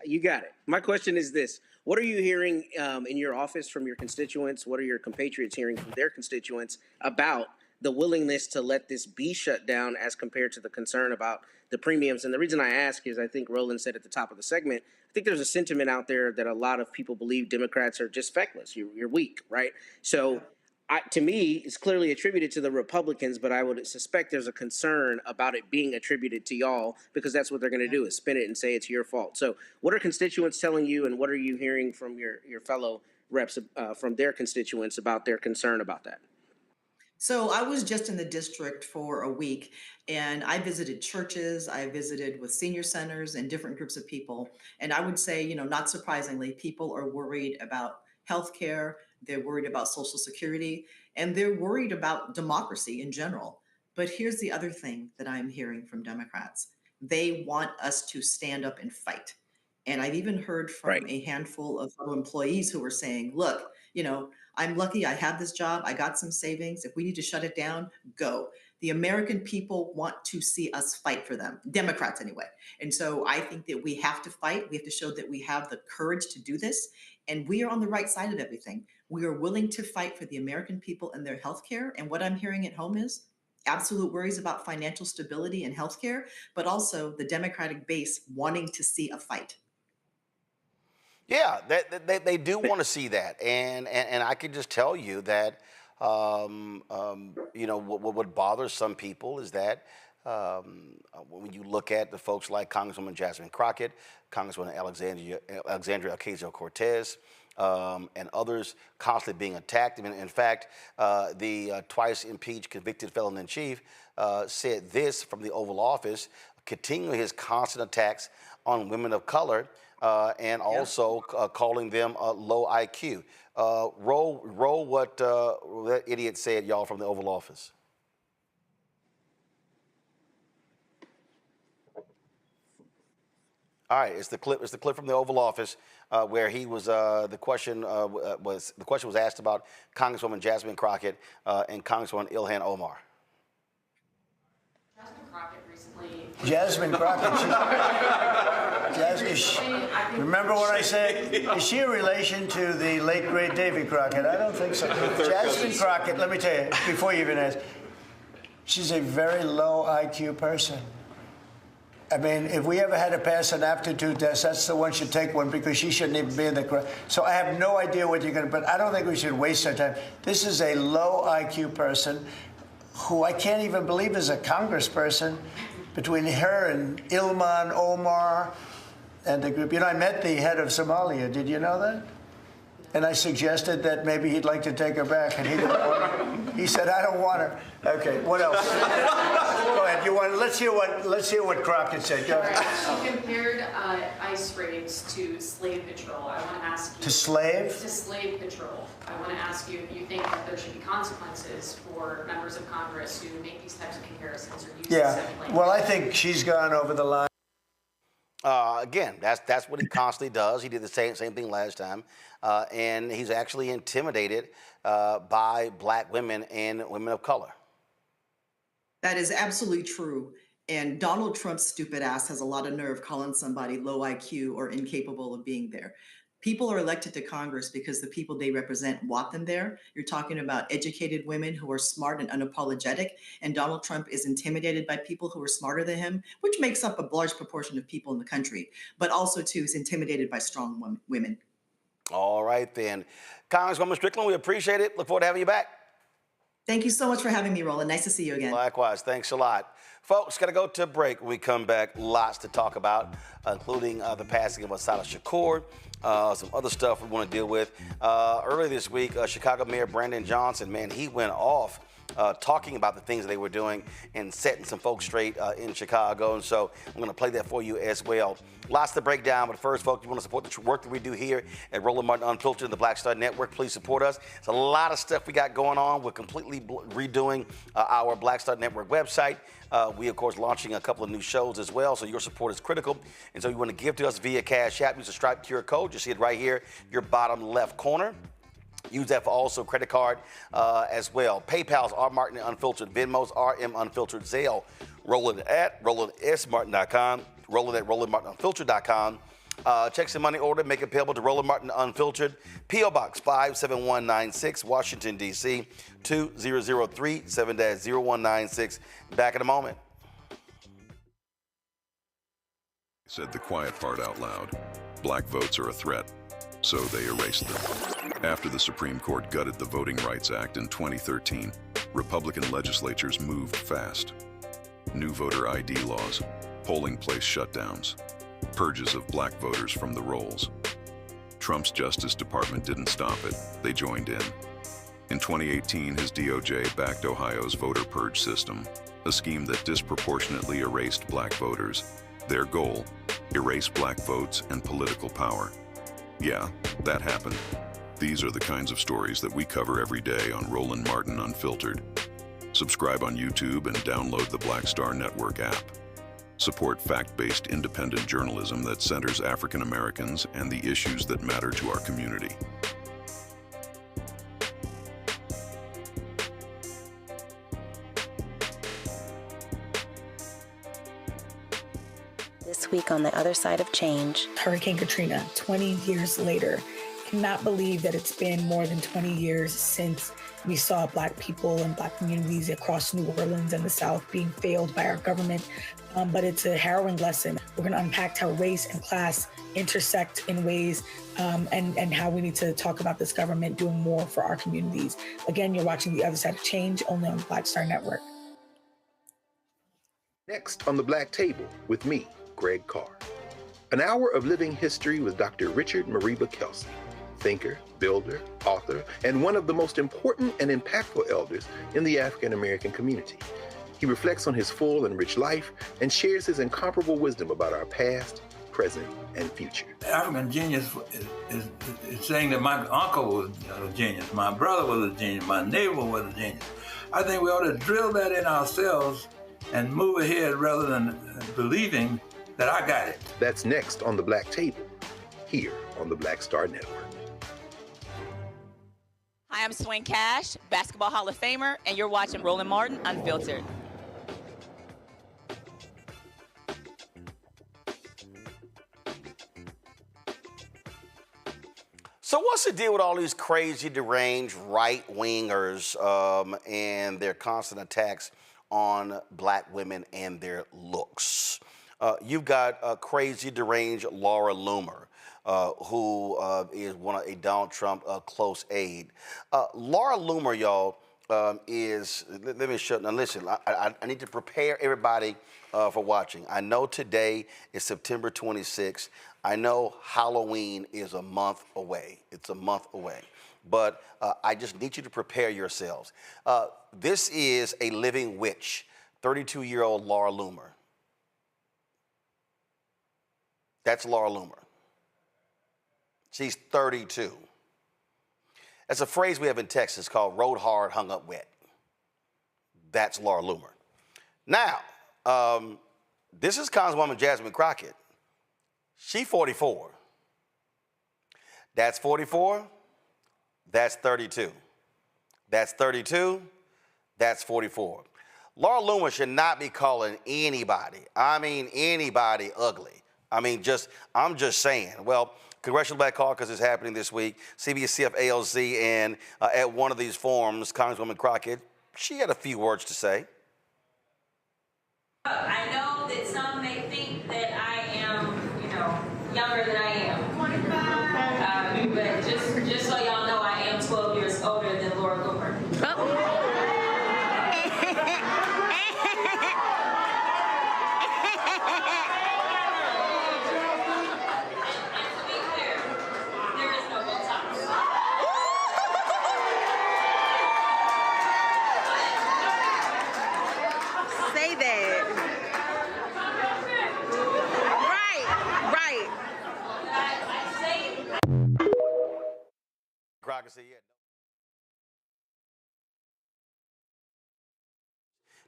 Speaker 21: You got it. My question is this. What are you hearing in your office from your constituents? What are your compatriots hearing from their constituents about the willingness to let this be shut down as compared to the concern about the premiums? And the reason I ask is I think Roland said at the top of the segment, I think there's a sentiment out there that a lot of people believe Democrats are just feckless. You're weak, right? So to me, it's clearly attributed to the Republicans, but I would suspect there's a concern about it being attributed to y'all because that's what they're going to do is spin it and say it's your fault. So what are constituents telling you, and what are you hearing from your fellow reps from their constituents about their concern about that?
Speaker 20: So I was just in the district for a week, and I visited churches, I visited with senior centers and different groups of people. And I would say, not surprisingly, people are worried about healthcare, they're worried about Social Security, and they're worried about democracy in general. But here's the other thing that I'm hearing from Democrats. They want us to stand up and fight. And I've even heard from a handful of fellow employees who were saying, look, I'm lucky I have this job. I got some savings. If we need to shut it down, go. The American people want to see us fight for them, Democrats anyway. And so I think that we have to fight. We have to show that we have the courage to do this. And we are on the right side of everything. We are willing to fight for the American people and their health care. And what I'm hearing at home is absolute worries about financial stability and healthcare, but also the Democratic base wanting to see a fight.
Speaker 2: Yeah, they do want to see that, and I can just tell you that you know what bothers some people is that when you look at the folks like Congresswoman Jasmine Crockett, Congresswoman Alexandria Ocasio-Cortez, and others constantly being attacked. I mean, in fact, the twice impeached convicted felon in chief said this from the Oval Office, continuing his constant attacks on women of color. And also calling them low IQ. Roll what that idiot said, y'all, from the Oval Office. All right, it's the clip. It's the clip from the Oval Office where he was. The question was asked about Congresswoman Jasmine Crockett and Congresswoman Ilhan Omar.
Speaker 1: Jasmine Crockett. Remember what I said? Is she a relation to the late, great Davy Crockett? I don't think so. Jasmine Crockett, let me tell you, before you even ask, she's a very low IQ person. I mean, if we ever had to pass an aptitude test, that's the one should take one because she shouldn't even be in the crowd. So I have no idea what you're going to, but I don't think we should waste our time. This is a low IQ person who I can't even believe is a congressperson. Between her and Ilhan Omar and the group. You know, I met the head of Somalia. Did you know that? And I suggested that maybe he'd like to take her back, and he didn't want her. He said, "I don't want her." Okay, what else? Go ahead. You want? Let's hear what Crockett said. Go ahead.
Speaker 22: She compared ICE raids to slave patrol. I want to ask you.
Speaker 1: To slave?
Speaker 22: To slave patrol. I want to ask you if you think that there should be consequences for members of Congress who make these types of comparisons or use this language.
Speaker 1: Well, I think she's gone over the line.
Speaker 2: Again, that's what he constantly does. He did the same thing last time, and he's actually intimidated by black women and women of color.
Speaker 20: That is absolutely true. And Donald Trump's stupid ass has a lot of nerve calling somebody low IQ or incapable of being there. People are elected to Congress because the people they represent want them there. You're talking about educated women who are smart and unapologetic, and Donald Trump is intimidated by people who are smarter than him, which makes up a large proportion of people in the country, but also, too, is intimidated by strong women.
Speaker 2: All right, then. Congresswoman Strickland, we appreciate it. Look forward to having you back.
Speaker 20: Thank you so much for having me, Roland. Nice to see you again.
Speaker 2: Likewise. Thanks a lot. Folks, got to go to a break. When we come back, lots to talk about, including the passing of Assata Shakur, some other stuff we want to deal with. Earlier this week, Chicago Mayor Brandon Johnson, man, he went off talking about the things that they were doing and setting some folks straight in Chicago. And so I'm going to play that for you as well. Lots to break down, but first, folks, you want to support the work that we do here at Roland Martin Unfiltered and the Black Star Network, please support us. There's a lot of stuff we got going on. We're completely redoing our Black Star Network website. We, of course, launching a couple of new shows as well, so your support is critical. And so you want to give to us via Cash App. Use the Stripe QR code. You see it right here, your bottom left corner. Use that for also credit card as well. PayPal's R Martin Unfiltered, Venmo's RM Unfiltered, Zelle, Roland at RolandSMartin.com, Roland at RolandMartinUnfiltered.com. Checks and money order, make it payable to Roland Martin Unfiltered, P.O. Box 57196, Washington, D.C. 2003 7-0196. Back in a moment.
Speaker 23: Said the quiet part out loud. Black votes are a threat, so they erased them. After the Supreme Court gutted the Voting Rights Act in 2013, Republican legislatures moved fast. New voter ID laws, polling place shutdowns, purges of black voters from the rolls. Trump's Justice Department didn't stop it, they joined in. In 2018, his DOJ backed Ohio's voter purge system, a scheme that disproportionately erased black voters. Their goal, erase black votes and political power. Yeah, that happened. These are the kinds of stories that we cover every day on Roland Martin Unfiltered. Subscribe on YouTube and download the Black Star Network app. Support fact-based independent journalism that centers African Americans and the issues that matter to our community.
Speaker 15: This week on the other side of change.
Speaker 16: Hurricane Katrina, 20 years later. Cannot believe that it's been more than 20 years since we saw Black people and Black communities across New Orleans and the South being failed by our government. But it's a harrowing lesson. We're going to unpack how race and class intersect in ways and how we need to talk about this government doing more for our communities. Again, you're watching The Other Side of Change, only on the Black Star Network.
Speaker 10: Next on the Black Table with me, Greg Carr. An hour of living history with Dr. Richard Mariba Kelsey, thinker, builder, author, and one of the most important and impactful elders in the African American community. He reflects on his full and rich life and shares his incomparable wisdom about our past, present, and future.
Speaker 3: African genius is saying that my uncle was a genius, my brother was a genius, my neighbor was a genius. I think we ought to drill that in ourselves and move ahead rather than believing that I got it.
Speaker 10: That's next on the Black Table, here on the Black Star Network.
Speaker 4: Hi, I'm Swing Cash, Basketball Hall of Famer, and you're watching Roland Martin Unfiltered.
Speaker 2: So what's the deal with all these crazy, deranged right-wingers and their constant attacks on Black women and their looks? You've got crazy, deranged Laura Loomer, who is a Donald Trump close aide. Laura Loomer, y'all, is, let me show, now listen, I need to prepare everybody for watching. I know today is September 26th. I know Halloween is a month away. It's a month away. But I just need you to prepare yourselves. This is a living witch, 32-year-old Laura Loomer. That's Laura Loomer. She's 32. That's a phrase we have in Texas called rode hard, hung up wet. That's Laura Loomer. Now, this is Congresswoman Jasmine Crockett. She's 44. That's 44. That's 32. That's 32. That's 44. Laura Loomer should not be calling anybody, I mean anybody, ugly. I'm just saying. Well, Congressional Black Caucus is happening this week, CBCF ALC, and at one of these forums, Congresswoman Crockett, she had a few words to say.
Speaker 6: I know that some may think that I am, younger than I am. But just so y'all know, I am 12 years older than Laura Loomer.
Speaker 4: Say that. Right.
Speaker 2: Crockett said, yeah.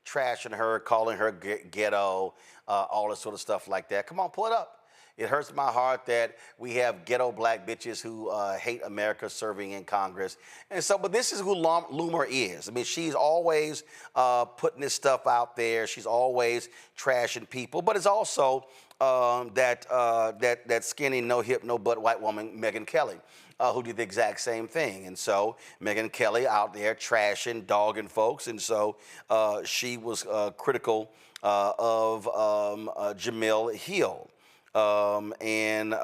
Speaker 2: Trashing her, calling her ghetto, all this sort of stuff like that. Come on, pull it up. It hurts my heart that we have ghetto Black bitches who hate America serving in Congress. And so, but this is who Loomer is. I mean, she's always putting this stuff out there. She's always trashing people. But it's also that skinny, no hip, no butt white woman, Megyn Kelly, who did the exact same thing. And so Megyn Kelly out there trashing, dogging folks. And so she was critical of Jemele Hill. And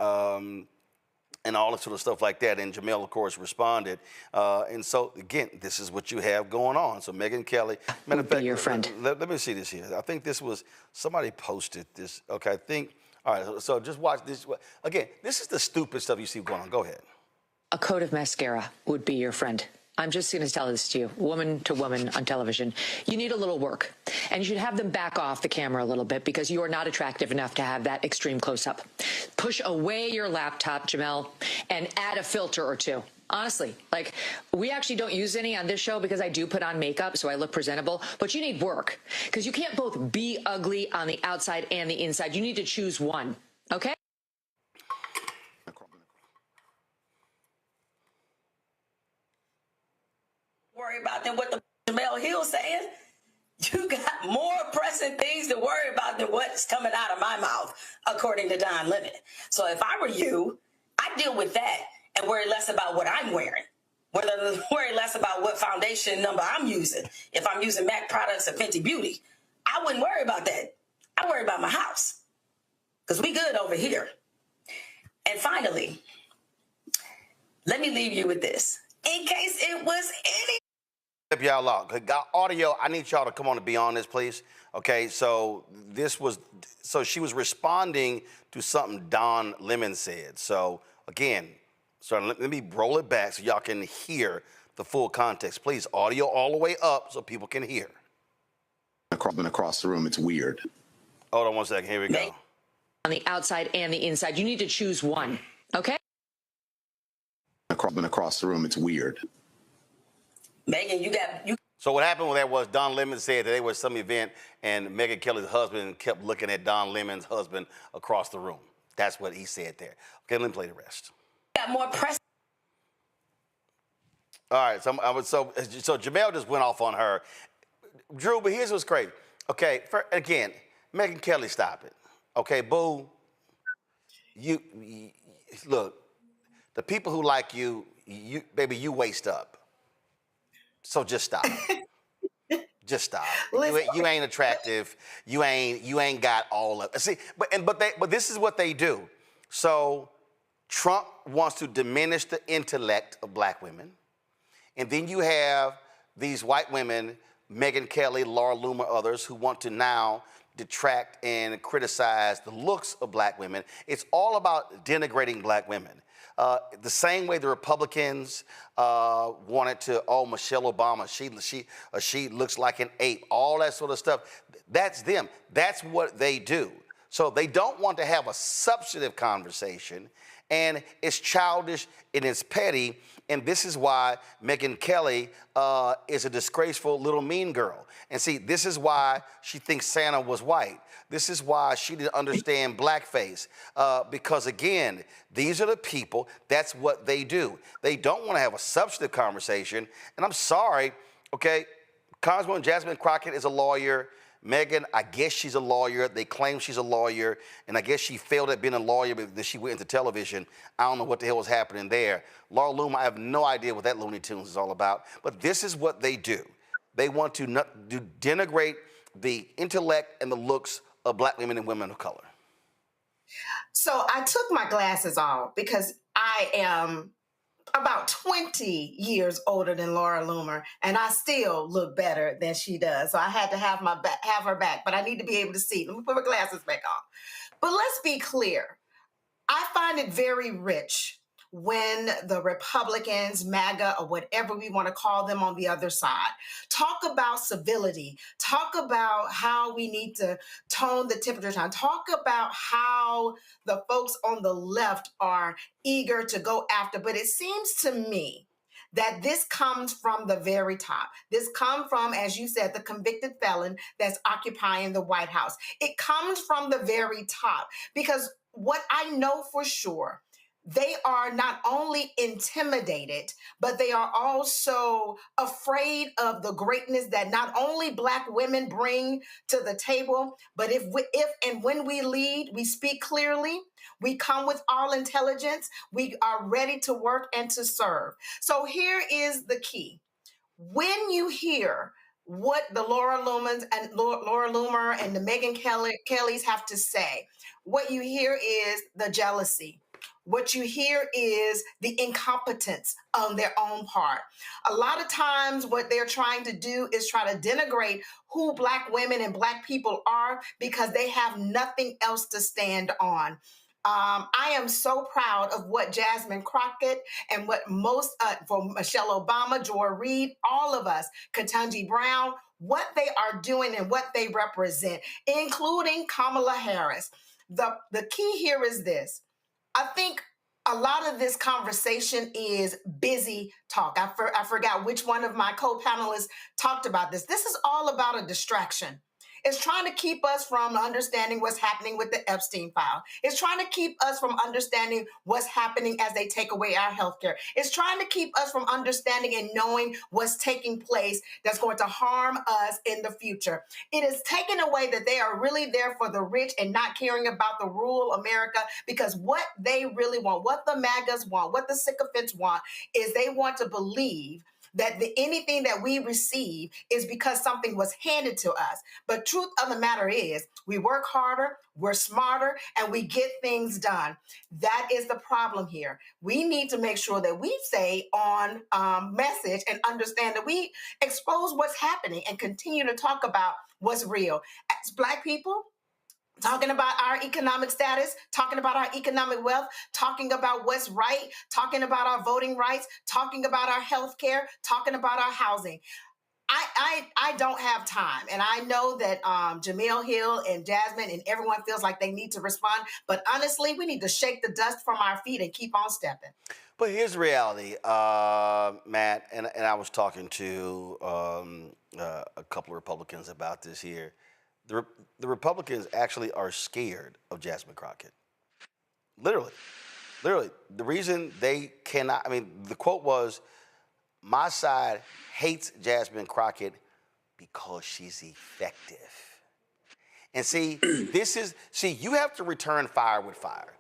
Speaker 2: all that sort of stuff like that. And Jemele, of course, responded. And so, again, this is what you have going on. So Megyn Kelly, matter of fact, your friend. Let me see this here. I think this was, somebody posted this. Okay, I think, all right, so just watch this. Again, this is the stupid stuff you see going on. Go ahead.
Speaker 24: A coat of mascara would be your friend. I'm just going to tell this to you, woman to woman on television. You need a little work, and you should have them back off the camera a little bit because you are not attractive enough to have that extreme close-up. Push away your laptop, Jemele, and add a filter or two. Honestly, like, we actually don't use any on this show because I do put on makeup so I look presentable, but you need work because you can't both be ugly on the outside and the inside. You need to choose one, okay?
Speaker 25: Worry about than what the Jemele Hill saying. You got more pressing things to worry about than what's coming out of my mouth, according to Don Lemon. So if I were you, I'd deal with that and worry less about what I'm wearing. worry less about what foundation number I'm using. If I'm using MAC products or Fenty Beauty, I wouldn't worry about that. I worry about my house because we good over here. And finally, let me leave you with this. In case it was any.
Speaker 2: If y'all out. Got audio, I need y'all to come on and be on this, please. Okay, so she was responding to something Don Lemon said. So again, let me roll it back so y'all can hear the full context. Please, audio all the way up so people can hear.
Speaker 5: Across the room, it's weird.
Speaker 2: Hold on one second, here we go.
Speaker 24: On the outside and the inside, you need to choose one, okay?
Speaker 5: Across the room, it's weird.
Speaker 25: Megan, you.
Speaker 2: So what happened with that was Don Lemon said that there was some event and Megyn Kelly's husband kept looking at Don Lemon's husband across the room. That's what he said there. Okay, let me play the rest.
Speaker 25: Got more press.
Speaker 2: All right, so Jamel just went off on her. Drew, but here's what's crazy. Okay, again, Megyn Kelly, stop it. Okay, boo. You look, the people who like you, baby, you waste up. So just stop. Just stop. You ain't attractive. You ain't got all of it. See, but this is what they do. So Trump wants to diminish the intellect of black women. And then you have these white women, Megyn Kelly, Laura Loomer, others, who want to now detract and criticize the looks of black women. It's all about denigrating black women. The same way the Republicans wanted to, Michelle Obama, she looks like an ape, all that sort of stuff. That's them. That's what they do. So they don't want to have a substantive conversation, and it's childish and it's petty, and this is why Megyn Kelly is a disgraceful little mean girl. And see, this is why she thinks Santa was white. This is why she didn't understand blackface. Because again, these are the people, that's what they do. They don't want to have a substantive conversation. And I'm sorry, okay, Congresswoman Jasmine Crockett is a lawyer. Megyn, I guess she's a lawyer. They claim she's a lawyer, and I guess she failed at being a lawyer because she went into television. I don't know what the hell was happening there. Laura Loomer, I have no idea what that Looney Tunes is all about, but this is what they do. They want to denigrate the intellect and the looks of black women and women of color.
Speaker 13: So I took my glasses off because I am about 20 years older than Laura Loomer, and I still look better than she does. So I had to have her back, but I need to be able to see. Let me put my glasses back on. But let's be clear. I find it very rich when the Republicans, MAGA, or whatever we want to call them on the other side, talk about civility, talk about how we need to tone the temperature down, talk about how the folks on the left are eager to go after. But it seems to me that this comes from the very top. This comes from, as you said, the convicted felon that's occupying the White House. It comes from the very top, because what I know for sure, they are not only intimidated, but they are also afraid of the greatness that not only Black women bring to the table, but if and when we lead, we speak clearly, we come with all intelligence, we are ready to work and to serve. So here is the key. When you hear what the Laura Loomer and the Megyn Kellys have to say, what you hear is the jealousy. What you hear is the incompetence on their own part. A lot of times what they're trying to do is try to denigrate who Black women and Black people are because they have nothing else to stand on. I am so proud of what Jasmine Crockett and what for Michelle Obama, Joy Reid, all of us, Ketanji Brown, what they are doing and what they represent, including Kamala Harris. The key here is this. I think a lot of this conversation is busy talk. I forgot which one of my co-panelists talked about this. This is all about a distraction. It's trying to keep us from understanding what's happening with the Epstein file. It's trying to keep us from understanding what's happening as they take away our healthcare. It's trying to keep us from understanding and knowing what's taking place that's going to harm us in the future. It is taken away that they are really there for the rich and not caring about the rural America, because what they really want, what the MAGAs want, what the sycophants want, is they want to believe that anything that we receive is because something was handed to us. But truth of the matter is, we work harder, we're smarter, and we get things done. That is the problem here. We need to make sure that we stay on message and understand that we expose what's happening and continue to talk about what's real. As Black people, talking about our economic status, talking about our economic wealth, talking about what's right, talking about our voting rights, talking about our health care, talking about our housing. I don't have time. And I know that Jamil Hill and Jasmine and everyone feels like they need to respond. But honestly, we need to shake the dust from our feet and keep on stepping.
Speaker 2: But here's the reality, Matt, and I was talking to a couple of Republicans about this here. The Republicans actually are scared of Jasmine Crockett. Literally. The reason they cannot, the quote was, my side hates Jasmine Crockett because she's effective. And see, you have to return fire with fire.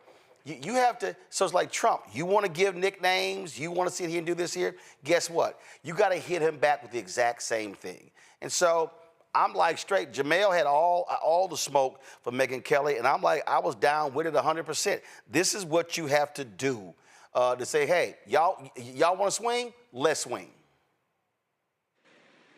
Speaker 2: You have to, so it's like Trump. You want to give nicknames, you want to sit here and do this here, guess what? You got to hit him back with the exact same thing. And so, I'm like straight. Jamel had all the smoke for Megyn Kelly, and I'm like, I was down with it 100%. This is what you have to do to say, hey, y'all want to swing? Let's swing.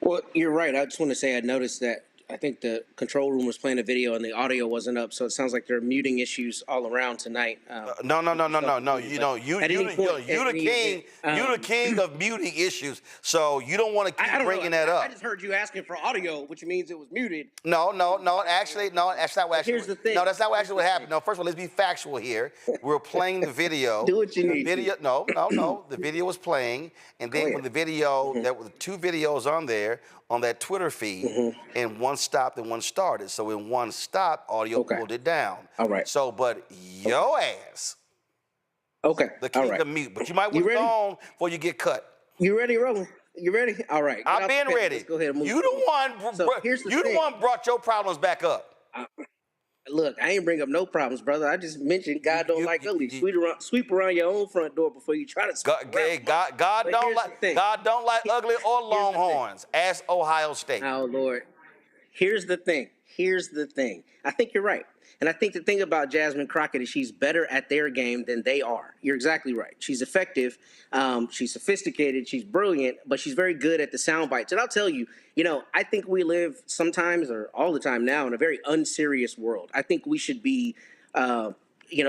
Speaker 21: Well, you're right. I just want to say I noticed that I think the control room was playing a video and the audio wasn't up, so it sounds like there are muting issues all around tonight.
Speaker 2: No. You the king of muting issues, so you don't want to keep bringing that up.
Speaker 21: I just heard you asking for audio, which means it was muted.
Speaker 2: No. Actually, that's not what actually.
Speaker 21: Here's the thing.
Speaker 2: No, that's not what actually what happened. No, first of all, let's be factual here. We're playing the video.
Speaker 21: Do what you need.
Speaker 2: Video. No. The video was playing, and then when the video, there were 2 videos on there on that Twitter feed, and one stopped and one started. So when one stopped, audio pulled it down.
Speaker 21: All right.
Speaker 2: So, but your ass.
Speaker 21: Okay.
Speaker 2: The king of mute. But you might want to go on before you get cut.
Speaker 21: You ready, Roland? You ready? All right.
Speaker 2: I've been ready.
Speaker 21: Let's go ahead and move.
Speaker 2: You the one brought your problems back up.
Speaker 21: Look, I ain't bring up no problems, brother. I just mentioned God don't like ugly. Sweep around your own front door before you try to.
Speaker 2: God don't like ugly or Longhorns. Ask Ohio State.
Speaker 21: Oh Lord. Here's the thing. I think you're right. And I think the thing about Jasmine Crockett is she's better at their game than they are. You're exactly right. She's effective. She's sophisticated. She's brilliant, but she's very good at the sound bites. And I'll tell you, I think we live sometimes or all the time now in a very unserious world. I think we should be,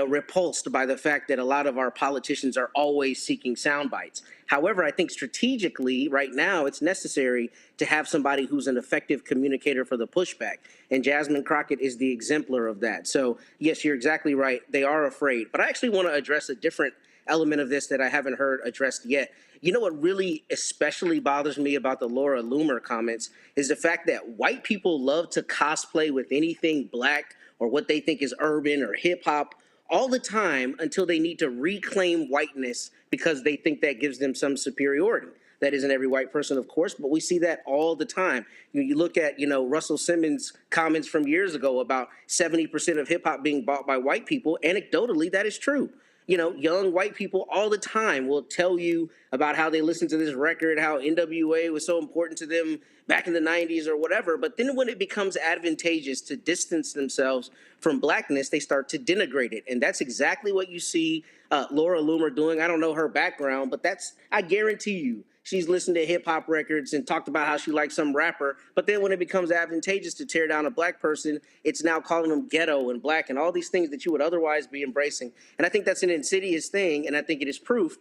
Speaker 21: repulsed by the fact that a lot of our politicians are always seeking sound bites. However, I think strategically right now it's necessary to have somebody who's an effective communicator for the pushback. And Jasmine Crockett is the exemplar of that. So, yes, you're exactly right. They are afraid. But I actually want to address a different element of this that I haven't heard addressed yet. You know what really especially bothers me about the Laura Loomer comments is the fact that white people love to cosplay with anything Black or what they think is urban or hip hop all the time until they need to reclaim whiteness because they think that gives them some superiority. That isn't every white person, of course, but we see that all the time. You look at, Russell Simmons' comments from years ago about 70% of hip hop being bought by white people. Anecdotally, that is true. Young white people all the time will tell you about how they listened to this record, how NWA was so important to them back in the 90s or whatever. But then when it becomes advantageous to distance themselves from Blackness, they start to denigrate it. And that's exactly what you see Laura Loomer doing. I don't know her background, but I guarantee you, she's listened to hip hop records and talked about how she likes some rapper. But then when it becomes advantageous to tear down a Black person, it's now calling them ghetto and Black and all these things that you would otherwise be embracing. And I think that's an insidious thing. And I think it is proof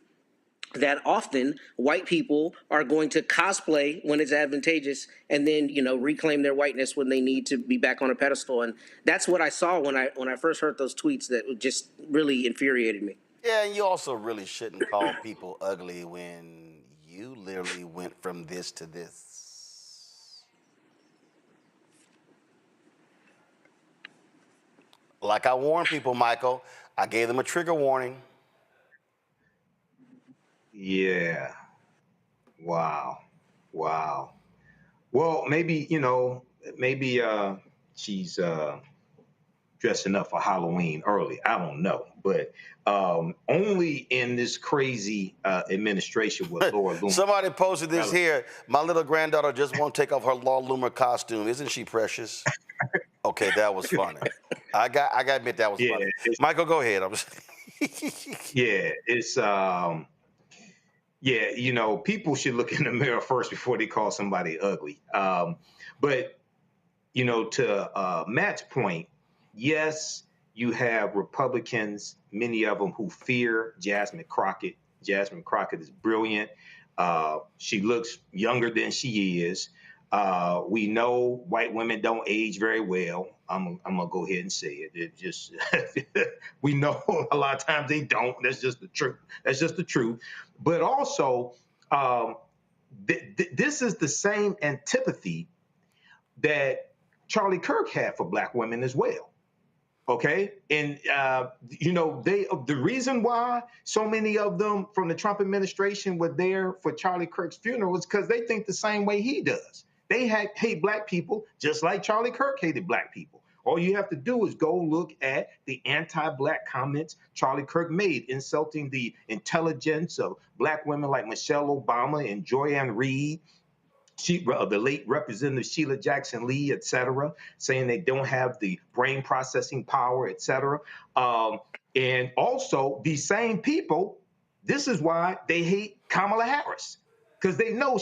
Speaker 21: that often white people are going to cosplay when it's advantageous and then, reclaim their whiteness when they need to be back on a pedestal. And that's what I saw when I first heard those tweets that just really infuriated me.
Speaker 2: Yeah, and you also really shouldn't call people ugly when you literally went from this to this. Like I warned people, Michael, I gave them a trigger warning.
Speaker 12: Yeah. Wow. Wow. Well, maybe, maybe she's dressing up for Halloween early. I don't know. But only in this crazy administration with Laura Loomis.
Speaker 2: Somebody posted this here. My little granddaughter just won't take off her Laura Loomer costume. Isn't she precious? Okay, that was funny. I got to admit that was funny. Michael, go ahead.
Speaker 12: People should look in the mirror first before they call somebody ugly. But to Matt's point, yes, you have Republicans, many of them who fear Jasmine Crockett. Jasmine Crockett is brilliant. She looks younger than she is. We know white women don't age very well. I'm gonna go ahead and say it. It just we know a lot of times they don't. That's just the truth. That's just the truth. But also, this is the same antipathy that Charlie Kirk had for black women as well. Okay, and the reason why so many of them from the Trump administration were there for Charlie Kirk's funeral was because they think the same way he does. They hate black people just like Charlie Kirk hated black people. All you have to do is go look at the anti-black comments Charlie Kirk made, insulting the intelligence of black women like Michelle Obama and Joyanne Reed, the late Representative Sheila Jackson Lee, et cetera, saying they don't have the brain processing power, et cetera. And also, these same people, this is why they hate Kamala Harris, because they know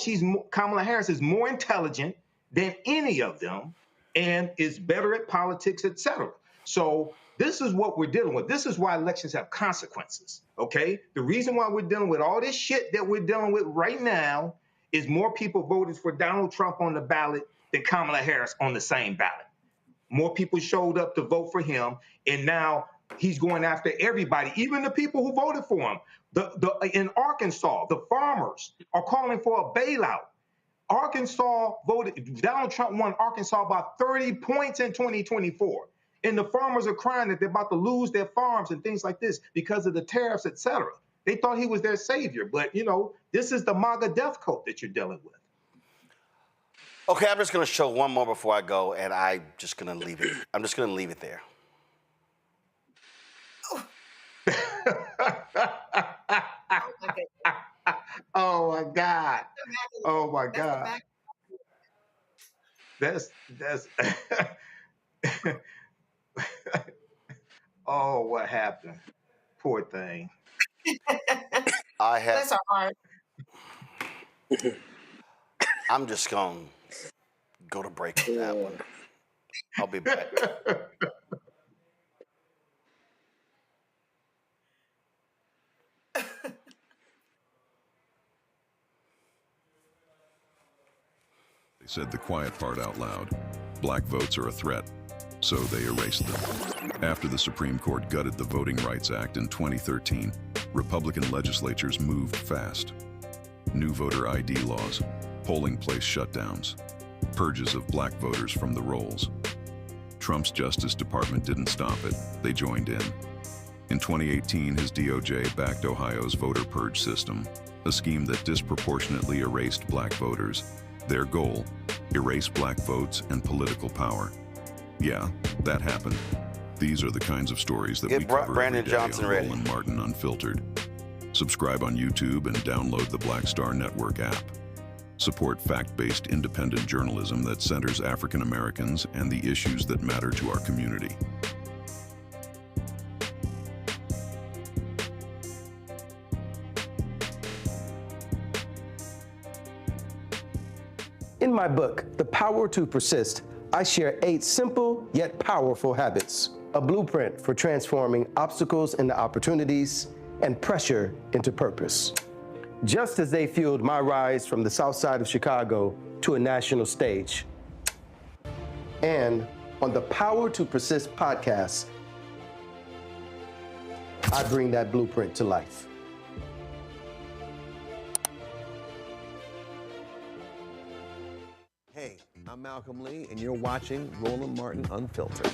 Speaker 12: Kamala Harris is more intelligent than any of them and is better at politics, et cetera. So this is what we're dealing with. This is why elections have consequences, okay? The reason why we're dealing with all this shit that we're dealing with right now is more people voted for Donald Trump on the ballot than Kamala Harris on the same ballot. More people showed up to vote for him, and now he's going after everybody, even the people who voted for him. In Arkansas, the farmers are calling for a bailout. Donald Trump won Arkansas by 30 points in 2024. And the farmers are crying that they're about to lose their farms and things like this because of the tariffs, et cetera. They thought he was their savior, but this is the MAGA death cult that you're dealing with.
Speaker 2: Okay, I'm just going to show one more before I go, and I'm just going to leave it. I'm just going to leave it there.
Speaker 12: Oh my God! Oh my God! That's oh, what happened? Poor thing.
Speaker 13: Bless our heart.
Speaker 2: I'm just going to go to break on that one. I'll be back.
Speaker 23: They said the quiet part out loud. Black votes are a threat, so they erased them. After the Supreme Court gutted the Voting Rights Act in 2013, Republican legislatures moved fast. New voter ID laws, polling place shutdowns, purges of black voters from the rolls. Trump's Justice Department didn't stop it, they joined in. In 2018, his DOJ backed Ohio's voter purge system, a scheme that disproportionately erased black voters. Their goal, erase black votes and political power. Yeah, that happened. These are the kinds of stories that we cover
Speaker 2: Brandon
Speaker 23: every day
Speaker 2: Johnson
Speaker 23: on
Speaker 2: ready.
Speaker 23: Roland Martin Unfiltered. Subscribe on YouTube and download the Black Star Network app. Support fact-based independent journalism that centers African Americans and the issues that matter to our community.
Speaker 7: In my book, The Power to Persist, I share 8 simple yet powerful habits, a blueprint for transforming obstacles into opportunities and pressure into purpose. Just as they fueled my rise from the South Side of Chicago to a national stage. And on the Power to Persist podcast, I bring that blueprint to life.
Speaker 8: Hey, I'm Malcolm Lee, and you're watching Roland Martin Unfiltered.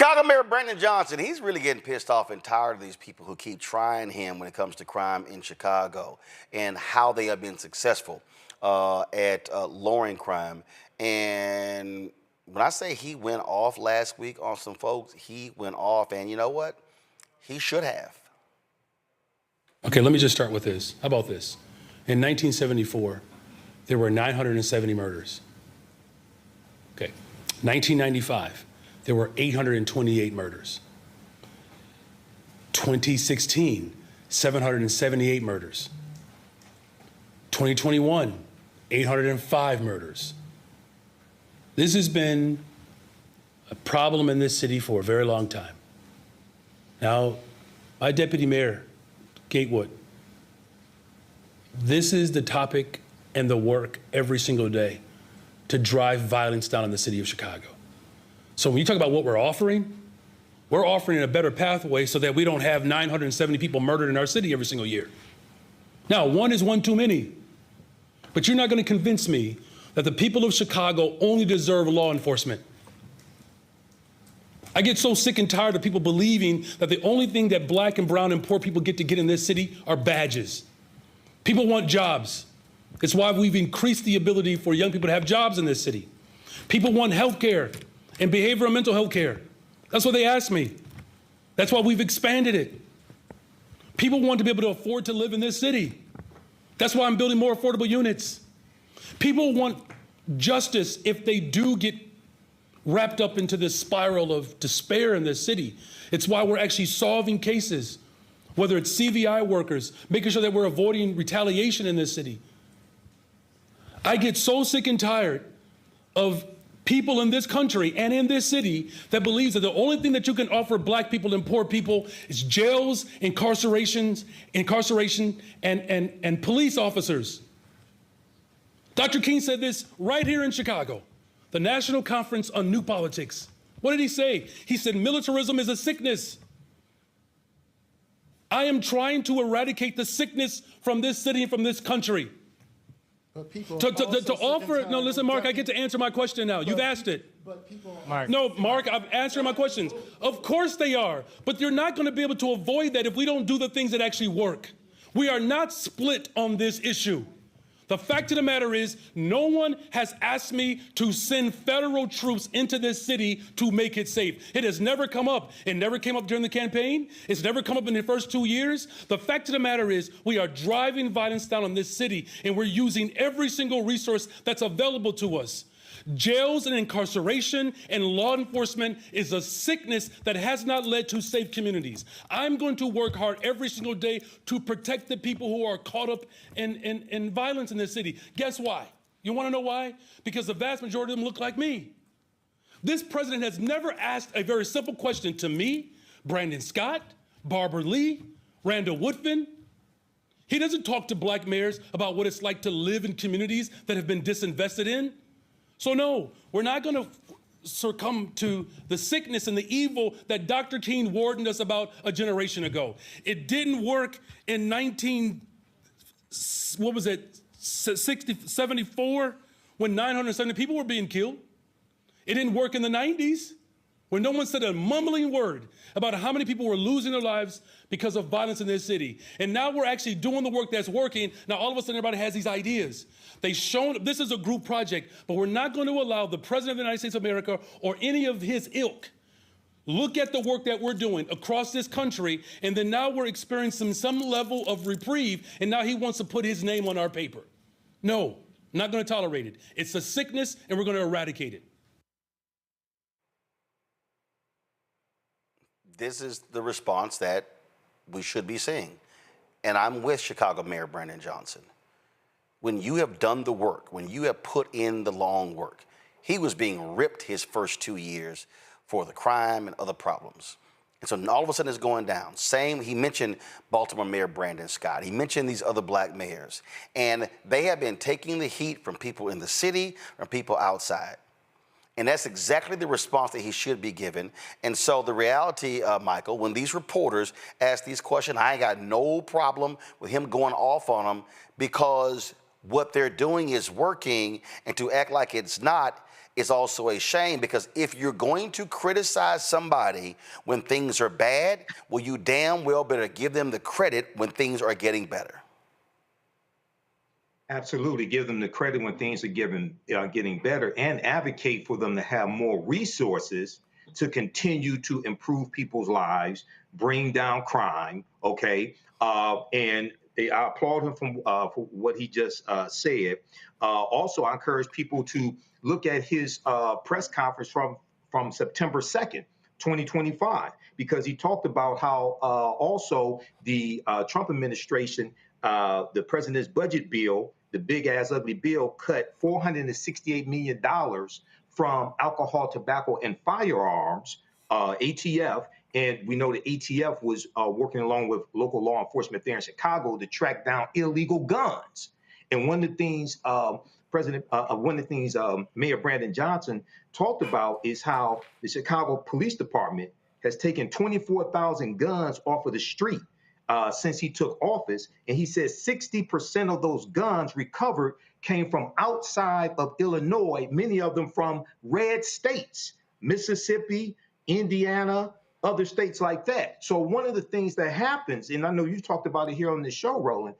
Speaker 2: Chicago Mayor Brandon Johnson, he's really getting pissed off and tired of these people who keep trying him when it comes to crime in Chicago and how they have been successful at lowering crime. And when I say he went off last week on some folks, he went off, and you know what? He should have.
Speaker 8: Okay, let me just start with this. How about this? In 1974, there were 970 murders. Okay, 1995, there were 828 murders. 2016, 778 murders. 2021, 805 murders. This has been a problem in this city for a very long time. Now, my deputy mayor, Gatewood, this is the topic and the work every single day to drive violence down in the city of Chicago. So when you talk about what we're offering a better pathway so that we don't have 970 people murdered in our city every single year. Now, one is one too many, but you're not going to convince me that the people of Chicago only deserve law enforcement. I get so sick and tired of people believing that the only thing that black and brown and poor people get to get in this city are badges. People want jobs. It's why we've increased the ability for young people to have jobs in this city. People want health care and behavioral and mental health care. That's what they ask me. That's why we've expanded it. People want to be able to afford to live in this city. That's why I'm building more affordable units. People want justice if they do get wrapped up into this spiral of despair in this city. It's why we're actually solving cases, whether it's CVI workers, making sure that we're avoiding retaliation in this city. I get so sick and tired of people in this country and in this city that believes that the only thing that you can offer black people and poor people is jails, incarceration, and police officers. Dr. King said this right here in Chicago, the National Conference on New Politics. What did he say? He said, militarism is a sickness. I am trying to eradicate the sickness from this city and from this country.
Speaker 9: But people
Speaker 8: To offer, no, listen, Mark, I get to answer my question now. You've asked it.
Speaker 9: But people,
Speaker 8: No, Mark, I'm answering my questions. Of course they are, but you're not going to be able to avoid that if we don't do the things that actually work. We are not split on this issue. The fact of the matter is, no one has asked me to send federal troops into this city to make it safe. It has never come up. It never came up during the campaign. It's never come up in the first 2 years. The fact of the matter is, we are driving violence down on this city, and we're using every single resource that's available to us. Jails and incarceration and law enforcement is a sickness that has not led to safe communities. I'm going to work hard every single day to protect the people who are caught up in violence in this city. Guess why? You want to know why? Because the vast majority of them look like me. This president has never asked a very simple question to me, Brandon Scott, Barbara Lee, Randall Woodfin. He doesn't talk to black mayors about what it's like to live in communities that have been disinvested in. So no, we're not going to succumb to the sickness and the evil that Dr. King warned us about a generation ago. It didn't work in 74, when 970 people were being killed. It didn't work in the 90s, when no one said a mumbling word about how many people were losing their lives because of violence in this city. And now we're actually doing the work that's working. Now all of a sudden everybody has these ideas. They've shown this is a group project, but we're not going to allow the President of the United States of America or any of his ilk look at the work that we're doing across this country, and then now we're experiencing some level of reprieve, and now he wants to put his name on our paper. No, I'm not going to tolerate it. It's a sickness, and we're going to eradicate it.
Speaker 2: This is the response that we should be seeing. And I'm with Chicago Mayor Brandon Johnson. When you have done the work, when you have put in the long work, he was being ripped his first 2 years for the crime and other problems. And so all of a sudden it's going down. Same, he mentioned Baltimore Mayor Brandon Scott. He mentioned these other black mayors. And they have been taking the heat from people in the city, from people outside. And that's exactly the response that he should be given. And so the reality, Michael, when these reporters ask these questions, I ain't got no problem with him going off on them, because what they're doing is working, and to act like it's not it's also a shame, because if you're going to criticize somebody when things are bad, well, you damn well better give them the credit when things are getting better.
Speaker 12: Absolutely. Give them the credit when things are getting better, and advocate for them to have more resources to continue to improve people's lives, bring down crime, okay? And I applaud him for what he just said. Also, I encourage people to look at his press conference from September 2nd, 2025, because he talked about how also the Trump administration, the president's budget bill, the big ass ugly bill, cut $468 million from alcohol, tobacco, and firearms, ATF. And we know the ATF was working along with local law enforcement there in Chicago to track down illegal guns. And one of the things Mayor Brandon Johnson talked about is how the Chicago Police Department has taken 24,000 guns off of the street since he took office. And he says 60% of those guns recovered came from outside of Illinois, many of them from red states, Mississippi, Indiana, other states like that. So one of the things that happens, and I know you talked about it here on the show, Roland,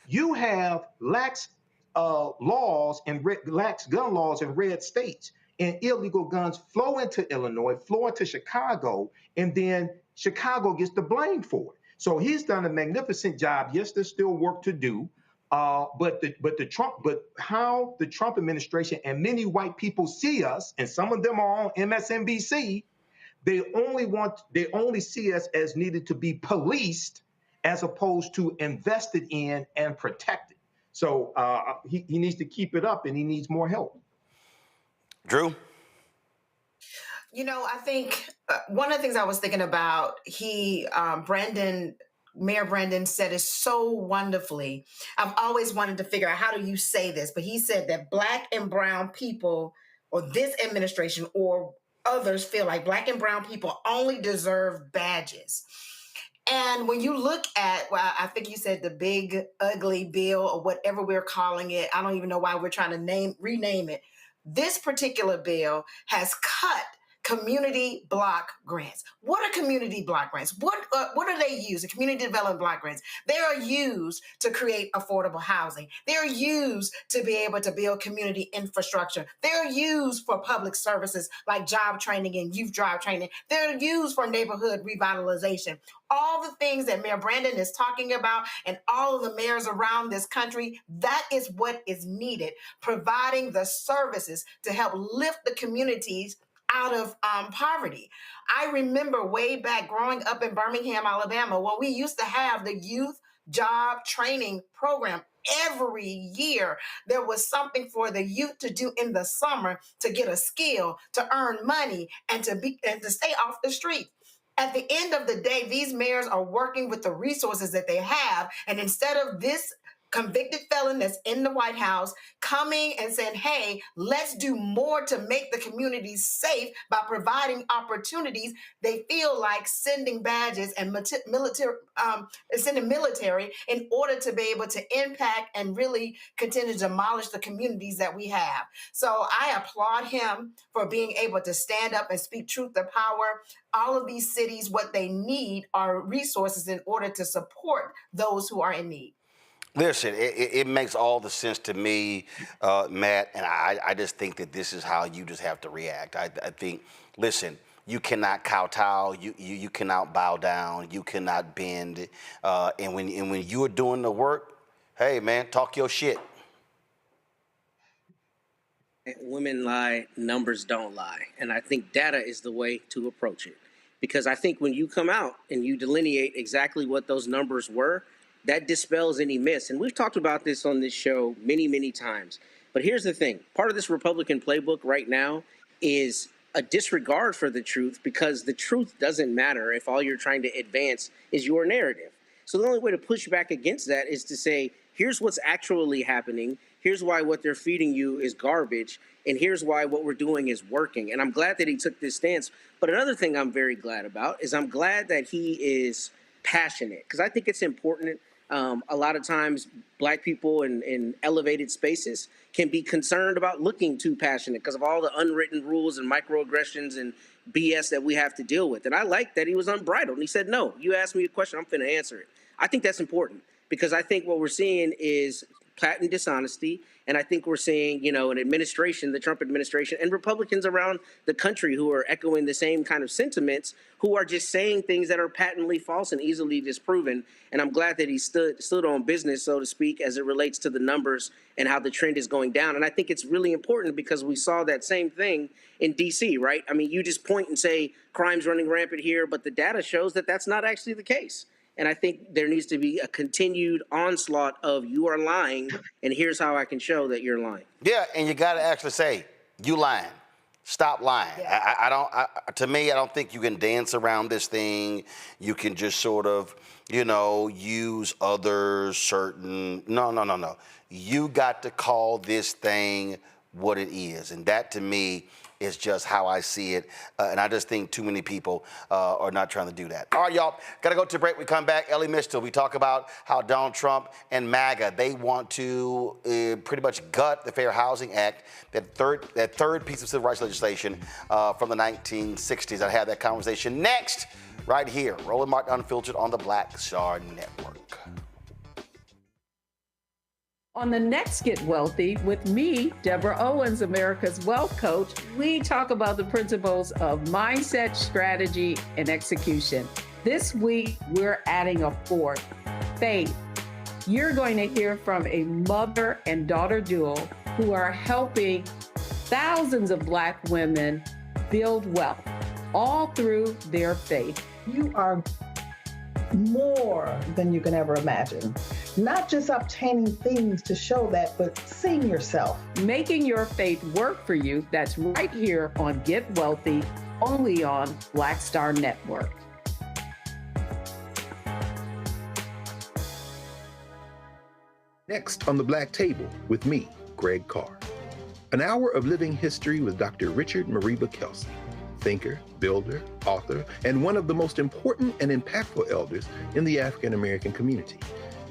Speaker 12: you have lax laws and lax gun laws in red states, and illegal guns flow into Illinois, flow into Chicago, and then Chicago gets the blame for it. So he's done a magnificent job. Yes, there's still work to do, but how the Trump administration and many white people see us, and some of them are on MSNBC, they only see us as needed to be policed as opposed to invested in and protected. So he needs to keep it up, and he needs more help.
Speaker 2: Drew?
Speaker 13: You know, I think one of the things I was thinking about, Mayor Brandon said it so wonderfully. I've always wanted to figure out, how do you say this? But he said that Black and brown people, or this administration or others, feel like Black and brown people only deserve badges. And when you look at, well, I think you said the big ugly bill, or whatever we're calling it, I don't even know why we're trying to rename it. This particular bill has cut community block grants. What are community block grants? What are they used? The community development block grants. They are used to create affordable housing. They're used to be able to build community infrastructure. They're used for public services like job training and youth job training. They're used for neighborhood revitalization. All the things that Mayor Brandon is talking about, and all of the mayors around this country, that is what is needed, providing the services to help lift the communities out of poverty. I remember way back growing up in Birmingham, Alabama, when we used to have the youth job training program. Every year, there was something for the youth to do in the summer to get a skill, to earn money, and to stay off the street. At the end of the day, these mayors are working with the resources that they have, and instead of this convicted felon that's in the White House coming and saying, hey, let's do more to make the communities safe by providing opportunities, they feel like sending badges and sending military in order to be able to impact and really continue to demolish the communities that we have. So I applaud him for being able to stand up and speak truth to power. All of these cities, what they need are resources in order to support those who are in need.
Speaker 2: Listen, it makes all the sense to me, Matt, and I just think that this is how you just have to react. I think, listen, you cannot kowtow, you cannot bow down, you cannot bend, and when you are doing the work, hey, man, talk your shit.
Speaker 21: Women lie, numbers don't lie. And I think data is the way to approach it. Because I think when you come out and you delineate exactly what those numbers were, that dispels any myths. And we've talked about this on this show many, many times. But here's the thing. Part of this Republican playbook right now is a disregard for the truth, because the truth doesn't matter if all you're trying to advance is your narrative. So the only way to push back against that is to say, here's what's actually happening. Here's why what they're feeding you is garbage. And here's why what we're doing is working. And I'm glad that he took this stance. But another thing I'm very glad about is I'm glad that he is passionate, because I think it's important A lot of times, Black people in elevated spaces can be concerned about looking too passionate because of all the unwritten rules and microaggressions and BS that we have to deal with. And I like that he was unbridled. And he said, no, you asked me a question, I'm finna answer it. I think that's important because I think what we're seeing is patent dishonesty. And I think we're seeing, you know, an administration, the Trump administration, and Republicans around the country who are echoing the same kind of sentiments, who are just saying things that are patently false and easily disproven. And I'm glad that he stood on business, so to speak, as it relates to the numbers and how the trend is going down. And I think it's really important because we saw that same thing in D.C., right? I mean, you just point and say crime's running rampant here, but the data shows that that's not actually the case. And I think there needs to be a continued onslaught of you are lying, and here's how I can show that you're lying.
Speaker 2: Yeah, and you got to actually say, you lying. Stop lying. Yeah. To me, I don't think you can dance around this thing. You can just sort of, you know, use other certain, no. You got to call this thing what it is. And that, to me, is just how I see it. And I just think too many people are not trying to do that. All right, y'all, got to go to break. We come back. Ellie Mistel, we talk about how Donald Trump and MAGA, they want to pretty much gut the Fair Housing Act, that third piece of civil rights legislation from the 1960s. I have that conversation next, right here. Roland Martin Unfiltered on the Black Star Network.
Speaker 11: On the next Get Wealthy with me, Deborah Owens, America's Wealth Coach, we talk about the principles of mindset, strategy, and execution. This week, we're adding a fourth, faith. You're going to hear from a mother and daughter duo who are helping thousands of Black women build wealth, all through their faith.
Speaker 14: You are more than you can ever imagine. Not just obtaining things to show that, but seeing yourself.
Speaker 11: Making your faith work for you. That's right here on Get Wealthy, only on Black Star Network.
Speaker 10: Next on the Black Table with me, Greg Carr. An hour of living history with Dr. Richard Mariba Kelsey, thinker, builder, author, and one of the most important and impactful elders in the African American community.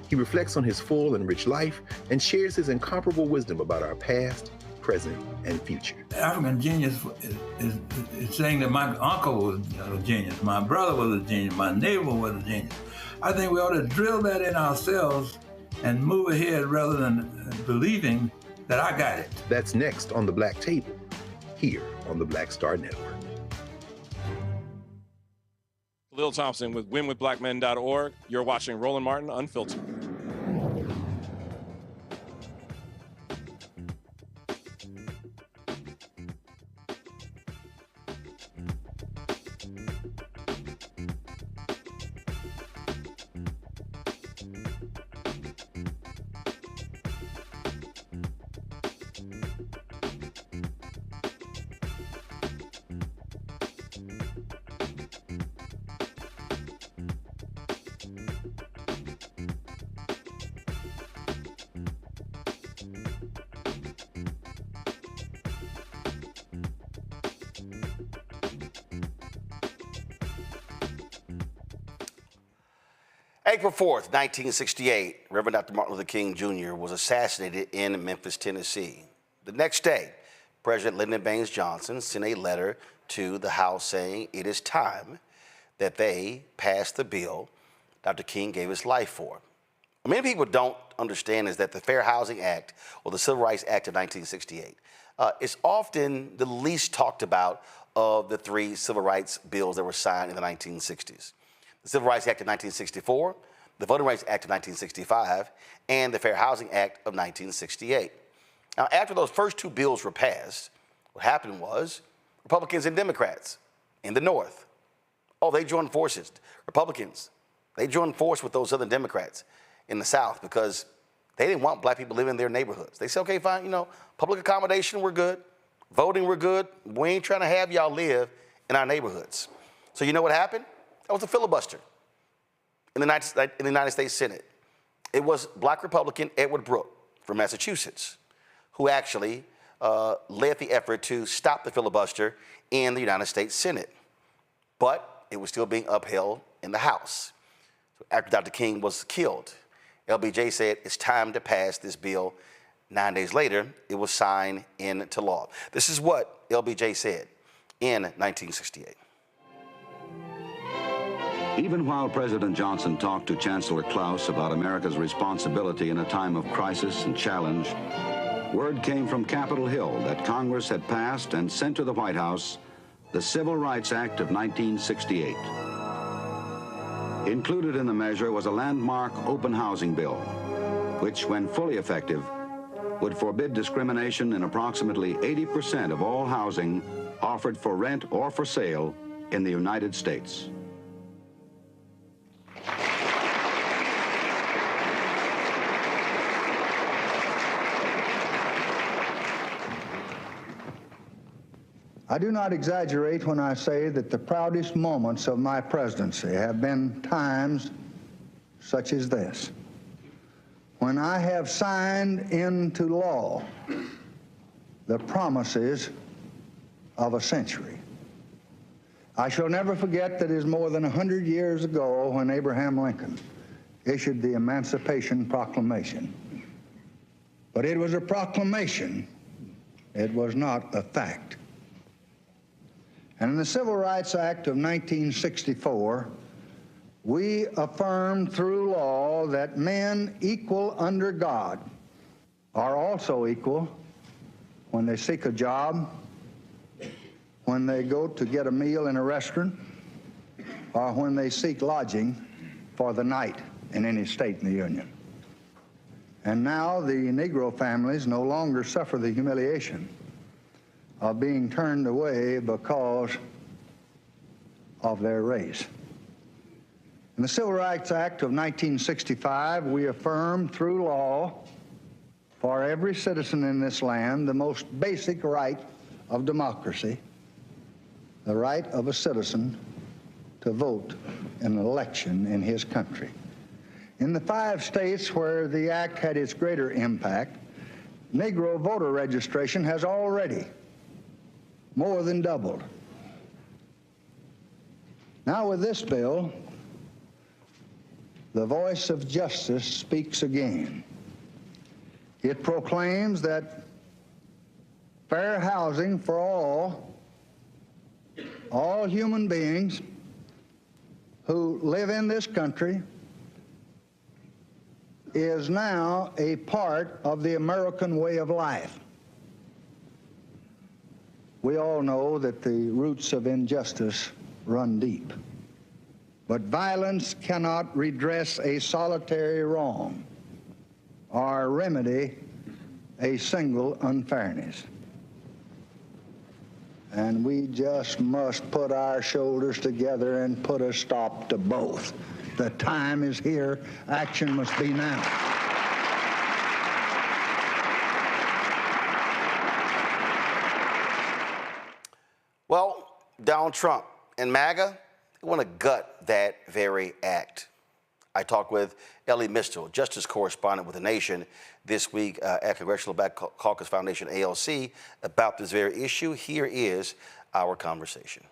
Speaker 10: He reflects on his full and rich life and shares his incomparable wisdom about our past, present, and future.
Speaker 3: African genius is saying that my uncle was a genius, my brother was a genius, my neighbor was a genius. I think we ought to drill that in ourselves and move ahead rather than believing that I got it.
Speaker 10: That's next on the Black Table, here on the Black Star Network.
Speaker 17: Lil Thompson with winwithblackmen.org. You're watching Roland Martin Unfiltered.
Speaker 2: April 4th, 1968, Reverend Dr. Martin Luther King Jr. was assassinated in Memphis, Tennessee. The next day, President Lyndon Baines Johnson sent a letter to the House saying it is time that they pass the bill Dr. King gave his life for. What many people don't understand is that the Fair Housing Act, or the Civil Rights Act of 1968, is often the least talked about of the three civil rights bills that were signed in the 1960s. The Civil Rights Act of 1964, the Voting Rights Act of 1965, and the Fair Housing Act of 1968. Now, after those first two bills were passed, what happened was Republicans and Democrats in the North, they joined forces. Republicans, they joined force with those Southern Democrats in the South because they didn't want Black people living in their neighborhoods. They said, okay, fine, public accommodation, we're good. Voting, we're good. We ain't trying to have y'all live in our neighborhoods. So you know what happened? That was a filibuster in the United States Senate. It was Black Republican Edward Brooke from Massachusetts who actually led the effort to stop the filibuster in the United States Senate. But it was still being upheld in the House. So after Dr. King was killed, LBJ said it's time to pass this bill. 9 days later, it was signed into law. This is what LBJ said in 1968.
Speaker 1: Even while President Johnson talked to Chancellor Klaus about America's responsibility in a time of crisis and challenge, word came from Capitol Hill that Congress had passed and sent to the White House the Civil Rights Act of 1968. Included in the measure was a landmark open housing bill, which, when fully effective, would forbid discrimination in approximately 80% of all housing offered for rent or for sale in the United States.
Speaker 18: I do not exaggerate when I say that the proudest moments of my presidency have been times such as this, when I have signed into law the promises of a century. I shall never forget that it is more than 100 years ago when Abraham Lincoln issued the Emancipation Proclamation. But it was a proclamation, it was not a fact. And in the Civil Rights Act of 1964, we affirmed through law that men equal under God are also equal when they seek a job, when they go to get a meal in a restaurant, or when they seek lodging for the night in any state in the Union. And now the Negro families no longer suffer the humiliation of being turned away because of their race. In the Civil Rights Act of 1965, we affirmed through law for every citizen in this land the most basic right of democracy, the right of a citizen to vote in an election in his country. In the 5 states where the act had its greater impact, Negro voter registration has already more than doubled. Now with this bill, the voice of justice speaks again. It proclaims that fair housing for all human beings who live in this country is now a part of the American way of life. We all know that the roots of injustice run deep, but violence cannot redress a solitary wrong or remedy a single unfairness. And we just must put our shoulders together and put a stop to both. The time is here. Action must be now.
Speaker 2: Well, Donald Trump and MAGA want to gut that very act. I talked with Ellie Mistel, justice correspondent with The Nation, this week at Congressional Black Caucus Foundation, ALC, about this very issue. Here is our conversation.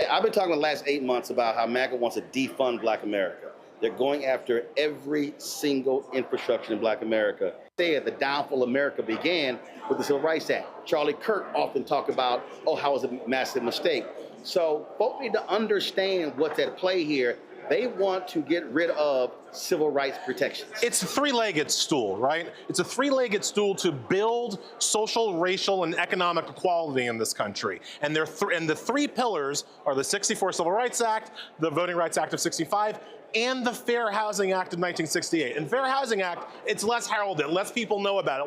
Speaker 2: I've been talking the last 8 months about how MAGA wants to defund Black America. They're going after every single infrastructure in Black America. The downfall of America began with the Civil Rights Act. Charlie Kirk often talked about, how it was a massive mistake. So folks need to understand what's at play here. They want to get rid of civil rights protections.
Speaker 19: It's a three-legged stool, right? It's a three-legged stool to build social, racial, and economic equality in this country. And the 3 pillars are the 64 Civil Rights Act, the Voting Rights Act of 65, and the Fair Housing Act of 1968. And Fair Housing Act, it's less heralded, less people know about it,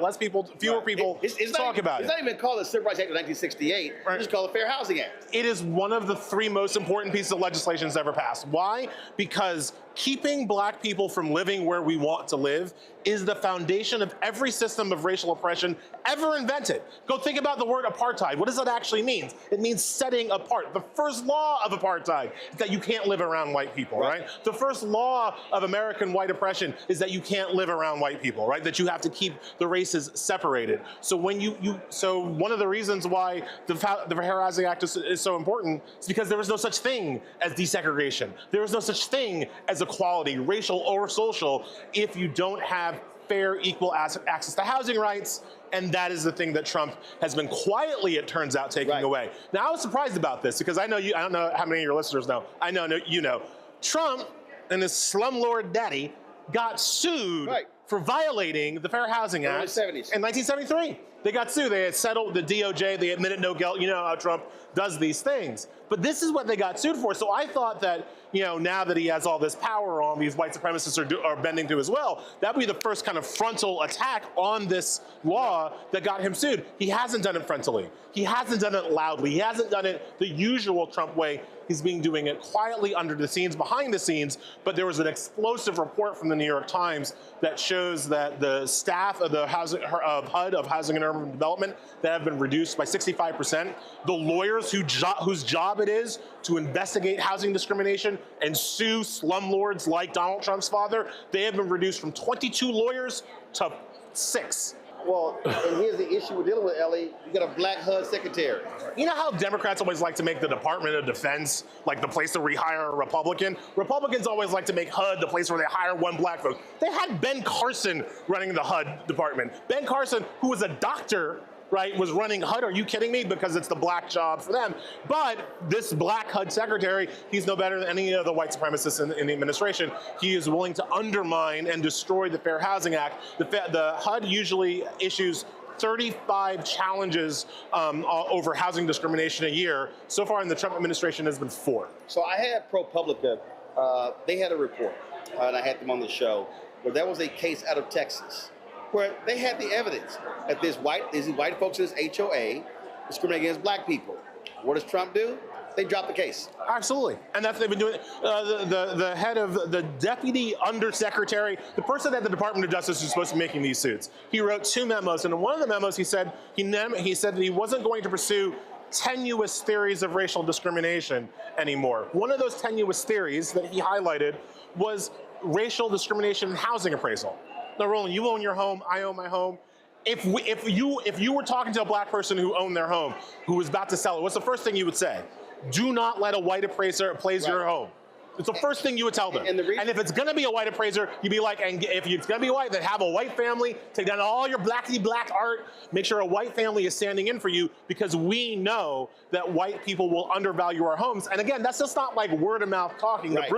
Speaker 19: fewer people talk about it.
Speaker 2: It's not even called the Civil Rights Act of 1968, right. It's called the Fair Housing Act.
Speaker 19: It is one of the 3 most important pieces of legislation that's ever passed. Why? Because keeping Black people from living where we want to live is the foundation of every system of racial oppression ever invented. Go think about the word apartheid. What does that actually mean? It means setting apart. The first law of apartheid is that you can't live around white people, right? The first law of American white oppression is that you can't live around white people, right? That you have to keep the races separated. So when so one of the reasons why the Fair Housing Act is so important is because there was no such thing as desegregation. There was no such thing as equality, racial or social, if you don't have fair, equal access to housing rights, and that is the thing that Trump has been quietly, it turns out, taking away. Now, I was surprised about this because I know I don't know how many of your listeners know. I know you know. Trump and his slumlord daddy got sued for violating the Fair Housing Act in 1973. They got sued. They had settled the DOJ. They admitted no guilt. You know how Trump does these things. But this is what they got sued for. So I thought that, now that he has all this power on, these white supremacists are bending to as well, that would be the first kind of frontal attack on this law that got him sued. He hasn't done it frontally. He hasn't done it loudly. He hasn't done it the usual Trump way. He's been doing it quietly under the scenes, behind the scenes, but there was an explosive report from the New York Times that shows that the staff of the HUD, of Housing and Urban Development, that have been reduced by 65%. The lawyers whose job it is to investigate housing discrimination and sue slumlords like Donald Trump's father, they have been reduced from 22 lawyers to 6.
Speaker 2: Well, and here's the issue we're dealing with, Ellie. You got a black HUD secretary.
Speaker 19: You know how Democrats always like to make the Department of Defense like the place to rehire a Republican? Republicans always like to make HUD the place where they hire one black vote. They had Ben Carson running the HUD department. Ben Carson, who was a doctor, right, was running HUD. Are you kidding me? Because it's the black job for them. But this black HUD secretary, he's no better than any of the white supremacists in the administration. He is willing to undermine and destroy the Fair Housing Act. The HUD usually issues 35 challenges over housing discrimination a year. So far in the Trump administration has been 4.
Speaker 2: So I had ProPublica, they had a report, and I had them on the show, where there was a case out of Texas where they had the evidence that these white folks in this HOA discriminate against black people. What does Trump do? They drop the case.
Speaker 19: Absolutely, and that's what they've been doing. The head of the deputy undersecretary, the person at the Department of Justice who's supposed to be making these suits, he wrote 2 memos, and in one of the memos he said that he wasn't going to pursue tenuous theories of racial discrimination anymore. One of those tenuous theories that he highlighted was racial discrimination in housing appraisal. Now, Roland, you own your home, I own my home. If you were talking to a black person who owned their home, who was about to sell it, what's the first thing you would say? Do not let a white appraiser appraise your home. It's the first thing you would tell them. And if it's going to be a white appraiser, you'd be like, and if it's going to be white, then have a white family, take down all your black art, make sure a white family is standing in for you, because we know that white people will undervalue our homes. And again, that's just not like word of mouth talking. Right.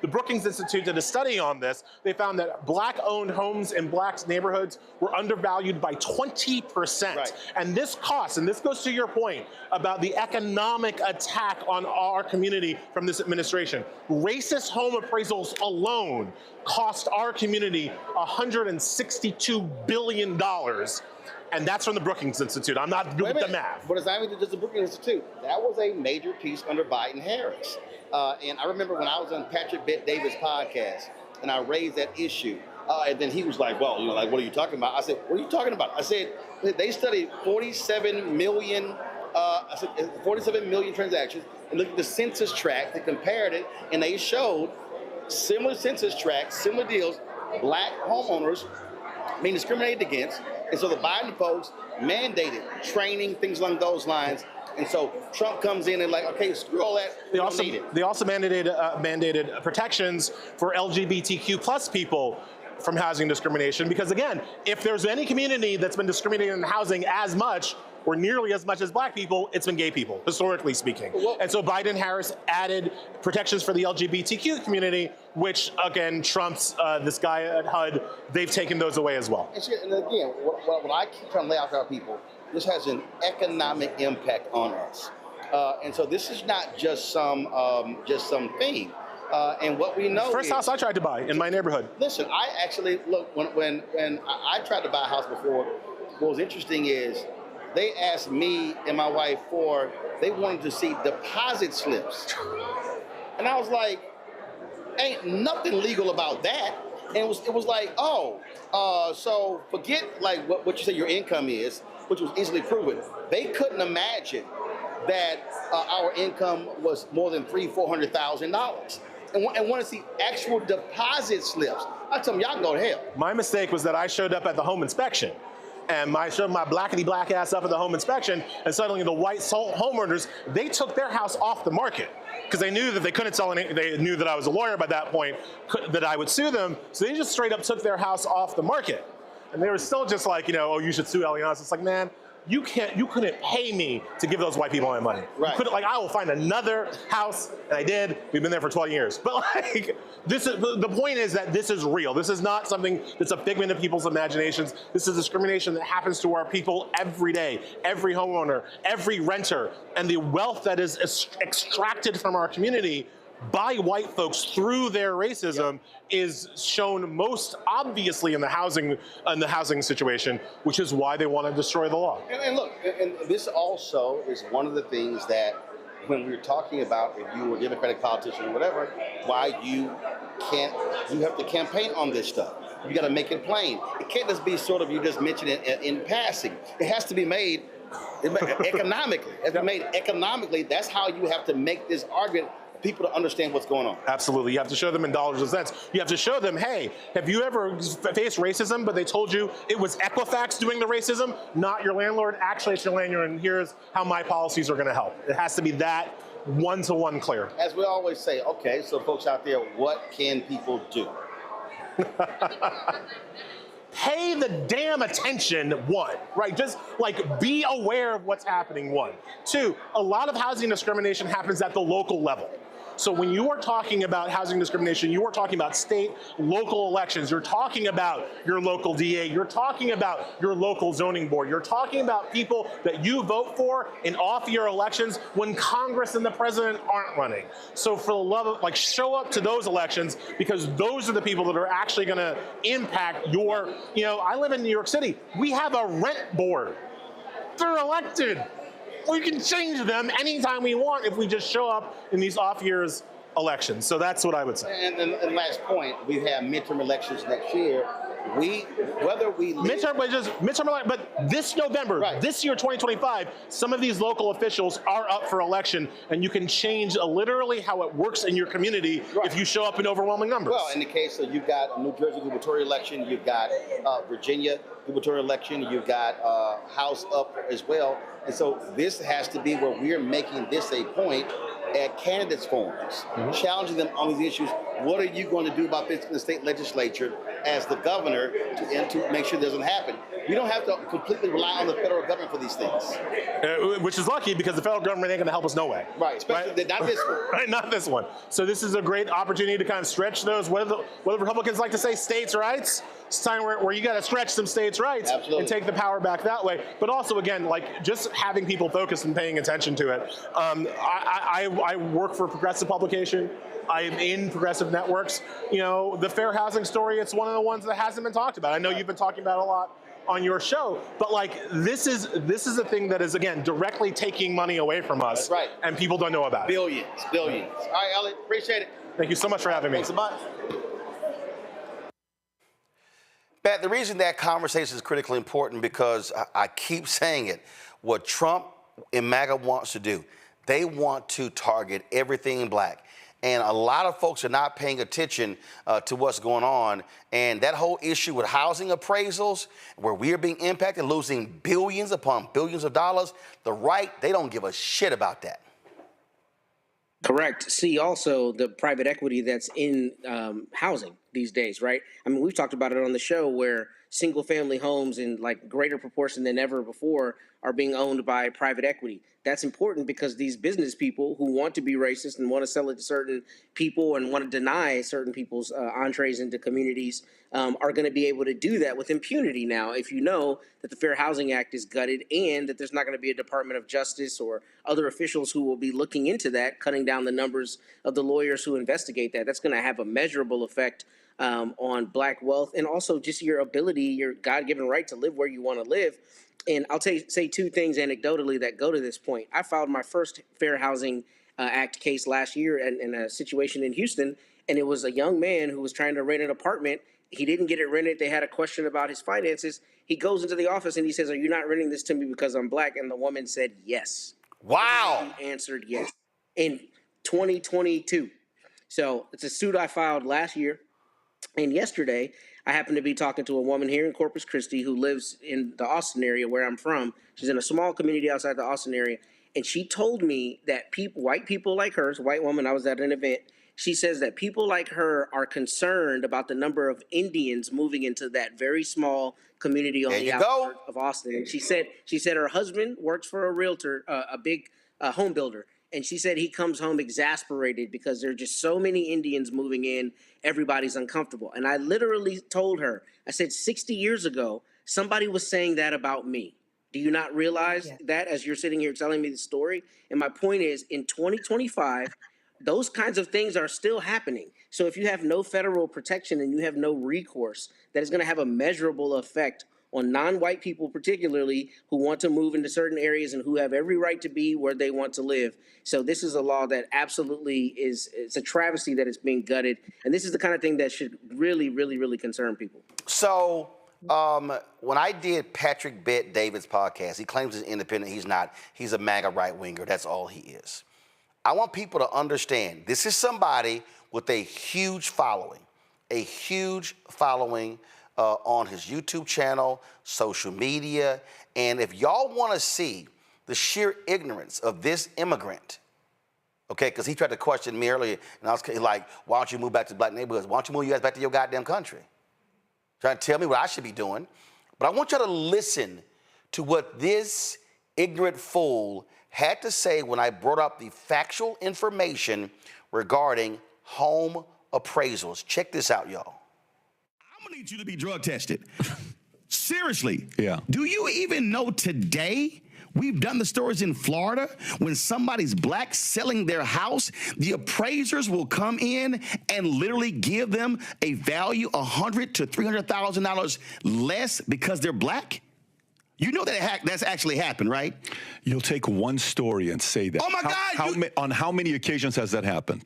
Speaker 19: The Brookings Institute did a study on this. They found that black-owned homes in black neighborhoods were undervalued by 20%. Right. And this costs, and this goes to your point about the economic attack on our community from this administration. Racist home appraisals alone cost our community $162 billion. And that's from the Brookings Institute. I'm not doing the math.
Speaker 2: But it's not even just the Brookings Institute. That was a major piece under Biden-Harris. And I remember when I was on Patrick Bet-David's podcast, and I raised that issue. And then he was like, well, what are you talking about? I said, what are you talking about? I said, they studied 47 million transactions, and looked at the census tract, they compared it, and they showed similar census tracts, similar deals, black homeowners being discriminated against. And so the Biden folks mandated training, things along those lines. And so Trump comes in and okay, screw all that.
Speaker 19: They also mandated protections for LGBTQ plus people from housing discrimination. Because again, if there's any community that's been discriminated in housing as much or nearly as much as black people, it's been gay people, historically speaking. And so Biden-Harris added protections for the LGBTQ community, which again, Trump's, this guy at HUD, they've taken those away as well.
Speaker 2: And again, what I keep trying to lay out to our people, this has an economic impact on us. And so this is not just some thing. And what we know
Speaker 19: First house I tried to buy in my neighborhood.
Speaker 2: Listen, I actually, look, when I tried to buy a house before, what was interesting is they asked me and my wife they wanted to see deposit slips. And I was like, ain't nothing legal about that. And it was like, oh, so forget like what you say your income is, which was easily proven. They couldn't imagine that our income was more than $300,000-$400,000, and want to see actual deposit slips. I tell them, y'all can go to hell.
Speaker 19: My mistake was that I showed up at the home inspection. And I showed my blackety black ass up at the home inspection, and suddenly the white homeowners, they took their house off the market because they knew that they couldn't sell any. They knew that I was a lawyer by that point, that I would sue them. So they just straight up took their house off the market. And they were still just like, you know, oh, you should sue Allianz. It's like, man, you couldn't pay me to give those white people my money.
Speaker 2: Right.
Speaker 19: You couldn't, like, I will find another house, and I did. We've been there for 20 years. But like, the point is that this is real. This is not something that's a figment of people's imaginations. This is discrimination that happens to our people every day, every homeowner, every renter, and the wealth that is extracted from our community by white folks through their racism is shown most obviously in the housing situation, which is why they want to destroy the law.
Speaker 2: And look, and this also is one of the things that when we were talking about if you were a Democratic politician or whatever, why you have to campaign on this stuff. You got to make it plain. It can't just be sort of you just mention it in passing. It has to be made economically. It has to be made economically. That's how you have to make this argument. People to understand what's going on.
Speaker 19: Absolutely. You have to show them in dollars and cents. You have to show them, hey, have you ever faced racism, but they told you it was Equifax doing the racism, not your landlord? Actually, it's your landlord, and here's how my policies are going to help. It has to be that one-to-one clear.
Speaker 2: As we always say, okay, so folks out there, what can people do?
Speaker 19: Pay the damn attention, one, right? Just like be aware of what's happening, one. Two, a lot of housing discrimination happens at the local level. So when you are talking about housing discrimination, you are talking about state, local elections. You're talking about your local DA. You're talking about your local zoning board. You're talking about people that you vote for in off-year elections when Congress and the president aren't running. So for the love of, like, show up to those elections because those are the people that are actually going to impact your, you know, I live in New York City. We have a rent board. They're elected. We can change them anytime we want if we just show up in these off-years elections. So that's what I would say.
Speaker 2: And last point, we have midterm elections next year. Whether we but this November, this year, 2025, some of these local officials are up for election, and you can change literally how it works in your community if you show up in overwhelming numbers. Well, in the case of you've got New Jersey gubernatorial election, you've got Virginia gubernatorial election, you've got House up as well. And so this has to be where we're making this a point at candidates forums, challenging them on these issues. What are you going to do about this in the state legislature as the governor to make sure it doesn't happen? We don't have to completely rely on the federal government for these things.
Speaker 19: Which is lucky because the federal government ain't going to help us no way.
Speaker 2: Right, especially not this one.
Speaker 19: Right, not this one. So this is a great opportunity to kind of stretch those, what do the Republicans like to say, states' rights? It's time where you got to stretch some states' rights and take the power back that way. But also, again, like just having people focused and paying attention to it. I work for Progressive Publication. I'm in progressive networks. You know, the fair housing story, it's one of the ones that hasn't been talked about. I know you've been talking about it a lot on your show, but like this is a thing that is, again, directly taking money away from us.
Speaker 2: That's right.
Speaker 19: And people don't know about it.
Speaker 2: Billions. All right, Elliot, appreciate it.
Speaker 19: Thank you so much for having me.
Speaker 2: Thanks a bunch. Pat, the reason that conversation is critically important because I keep saying it, what Trump and MAGA wants to do, they want to target everything black. And a lot of folks are not paying attention to what's going on. And that whole issue with housing appraisals, where we are being impacted, losing billions upon billions of dollars, the right, they don't give a shit about that.
Speaker 21: Correct. See also the private equity that's in housing these days, right? I mean, we've talked about it on the show where single family homes in like greater proportion than ever before are being owned by private equity. That's important because these business people who want to be racist and want to sell it to certain people and want to deny certain people's entrees into communities are going to be able to do that with impunity now if you know that the Fair Housing Act is gutted and that there's not going to be a Department of Justice or other officials who will be looking into that, cutting down the numbers of the lawyers who investigate that. That's going to have a measurable effect on black wealth and also just your ability, your God-given right to live where you want to live. And I'll say two things anecdotally that go to this point. I filed my first Fair Housing Act case last year in a situation in Houston, and it was a young man who was trying to rent an apartment, He didn't get it rented. They had a question about his finances. He goes into the office and he says, "Are you not renting this to me because I'm black?" And the woman said yes.
Speaker 2: Wow.
Speaker 21: He answered yes in 2022. So it's a suit I filed last year. And yesterday, I happened to be talking to a woman here in Corpus Christi who lives in the Austin area where I'm from. She's in a small community outside the Austin area. And she told me that white people like her, it's a white woman, I was at an event. She says that people like her are concerned about the number of Indians moving into that very small community on the outskirts of Austin. And she said her husband works for a realtor, a big home builder. And she said he comes home exasperated because there are just so many Indians moving in. Everybody's uncomfortable. And I literally told her, I said, 60 years ago, somebody was saying that about me. Do you not realize that as you're sitting here telling me the story? And my point is, in 2025, those kinds of things are still happening. So if you have no federal protection and you have no recourse, that is going to have a measurable effect on non-white people, particularly who want to move into certain areas and who have every right to be where they want to live. So this is a law that absolutely it's a travesty that it's being gutted. And this is the kind of thing that should really, really, really concern people.
Speaker 2: So when I did Patrick Bet David's podcast, he claims he's independent. He's not. He's a MAGA right-winger. That's all he is. I want people to understand this is somebody with a huge following on his YouTube channel, social media. And if y'all want to see the sheer ignorance of this immigrant, okay, because he tried to question me earlier, and I was like, why don't you move back to black neighborhoods? Why don't you move you guys back to your goddamn country? Trying to tell me what I should be doing. But I want y'all to listen to what this ignorant fool had to say when I brought up the factual information regarding home appraisals. Check this out, y'all.
Speaker 6: I'm gonna need you to be drug tested. Seriously.
Speaker 15: Yeah.
Speaker 6: Do you even know today? We've done the stories in Florida when somebody's black selling their house, the appraisers will come in and literally give them a value $100,000 to $300,000 less because they're black. You know that that's actually happened, right?
Speaker 15: You'll take one story and say that.
Speaker 6: Oh my God!
Speaker 15: On how many occasions has that happened?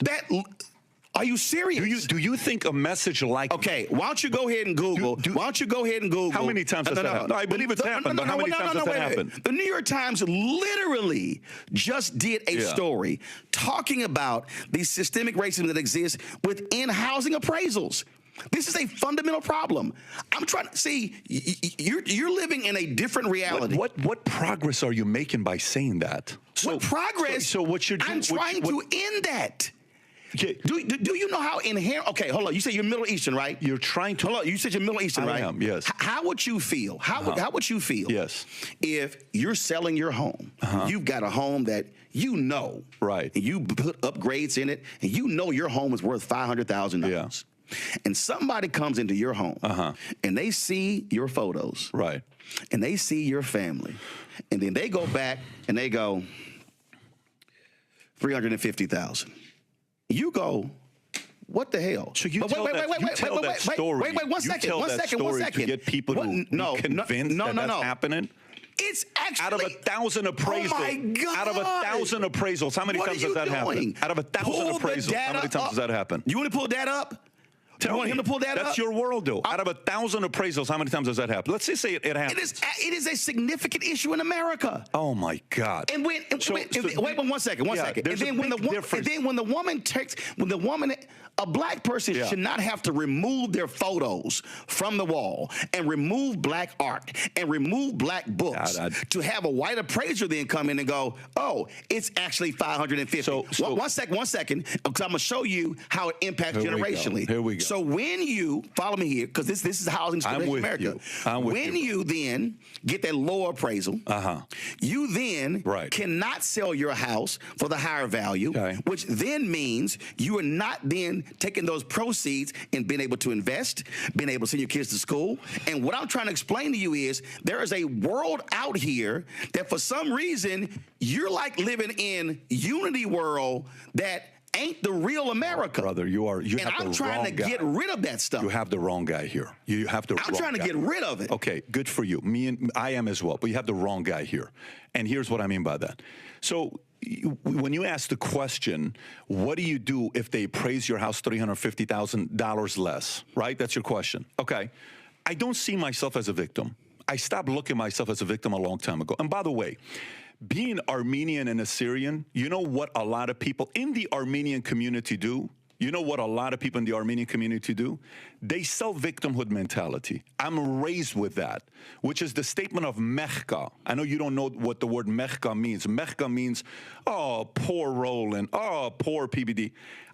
Speaker 6: Are you serious?
Speaker 15: Do you think a message like
Speaker 6: okay? Why don't you go ahead and Google? Why don't you go ahead and Google?
Speaker 15: How many times has that happened? No, I believe it's happened, but how many times has that happened?
Speaker 6: The New York Times literally just did a story talking about the systemic racism that exists within housing appraisals. This is a fundamental problem. I'm trying to see you're living in a different reality.
Speaker 15: What progress are you making by saying that?
Speaker 6: What progress?
Speaker 15: So what you're doing?
Speaker 6: I'm trying to end that. Okay. Do you know how inherent? Okay, hold on. You say you're Middle Eastern, right?
Speaker 15: You're trying to.
Speaker 6: Hold on. You said you're Middle Eastern, right?
Speaker 15: I am. Yes.
Speaker 6: How would you feel? How would you feel?
Speaker 15: Yes.
Speaker 6: If you're selling your home, you've got a home that you know,
Speaker 15: right?
Speaker 6: And you put upgrades in it, and you know your home is worth $500,000.
Speaker 15: Yeah.
Speaker 6: And somebody comes into your home, and they see your photos,
Speaker 15: right?
Speaker 6: And they see your family, and then they go back and they go $350,000. You go, what the hell?
Speaker 15: So you tell that story.
Speaker 6: Wait, one second.
Speaker 15: To get people to be convinced that's happening.
Speaker 6: It's actually
Speaker 15: out of 1,000 appraisals. Oh my God. Out of 1,000 appraisals, how many times does that happen? Out of 1,000 appraisals, how many times does that happen?
Speaker 6: You want to pull that up? You want him to pull that up?
Speaker 15: That's your world, though. Out of 1,000 appraisals, how many times does that happen? Let's just say it happens.
Speaker 6: It is a significant issue in America.
Speaker 15: Oh my God!
Speaker 6: And wait, one second. And then when the woman, a black person should not have to remove their photos from the wall and remove black art and remove black books to have a white appraiser then come in and go, oh, it's actually $550. One second, because I'm gonna show you how it impacts generationally.
Speaker 15: Here we go.
Speaker 6: So when you follow me here, because this is housing in America. When you then get that lower appraisal, you then cannot sell your house for the higher value, which then means you are not then taking those proceeds and being able to invest, being able to send your kids to school. And what I'm trying to explain to you is there is a world out here that for some reason you're like living in Unity world that ain't the real America.
Speaker 15: Brother,
Speaker 6: I'm trying to get rid of that stuff.
Speaker 15: You have the wrong guy here. You have the wrong guy.
Speaker 6: I'm trying to get rid of it.
Speaker 15: Okay, good for you. I am as well, but you have the wrong guy here. And here's what I mean by that. So when you ask the question, what do you do if they appraise your house $350,000 less, right? That's your question. Okay. I don't see myself as a victim. I stopped looking at myself as a victim a long time ago. And by the way, being Armenian and Assyrian, you know what a lot of people in the Armenian community do? You know what a lot of people in the Armenian community do? They sell victimhood mentality. I'm raised with that, which is the statement of mechka. I know you don't know what the word mechka means. Mechka means, oh, poor Roland, oh, poor PBD.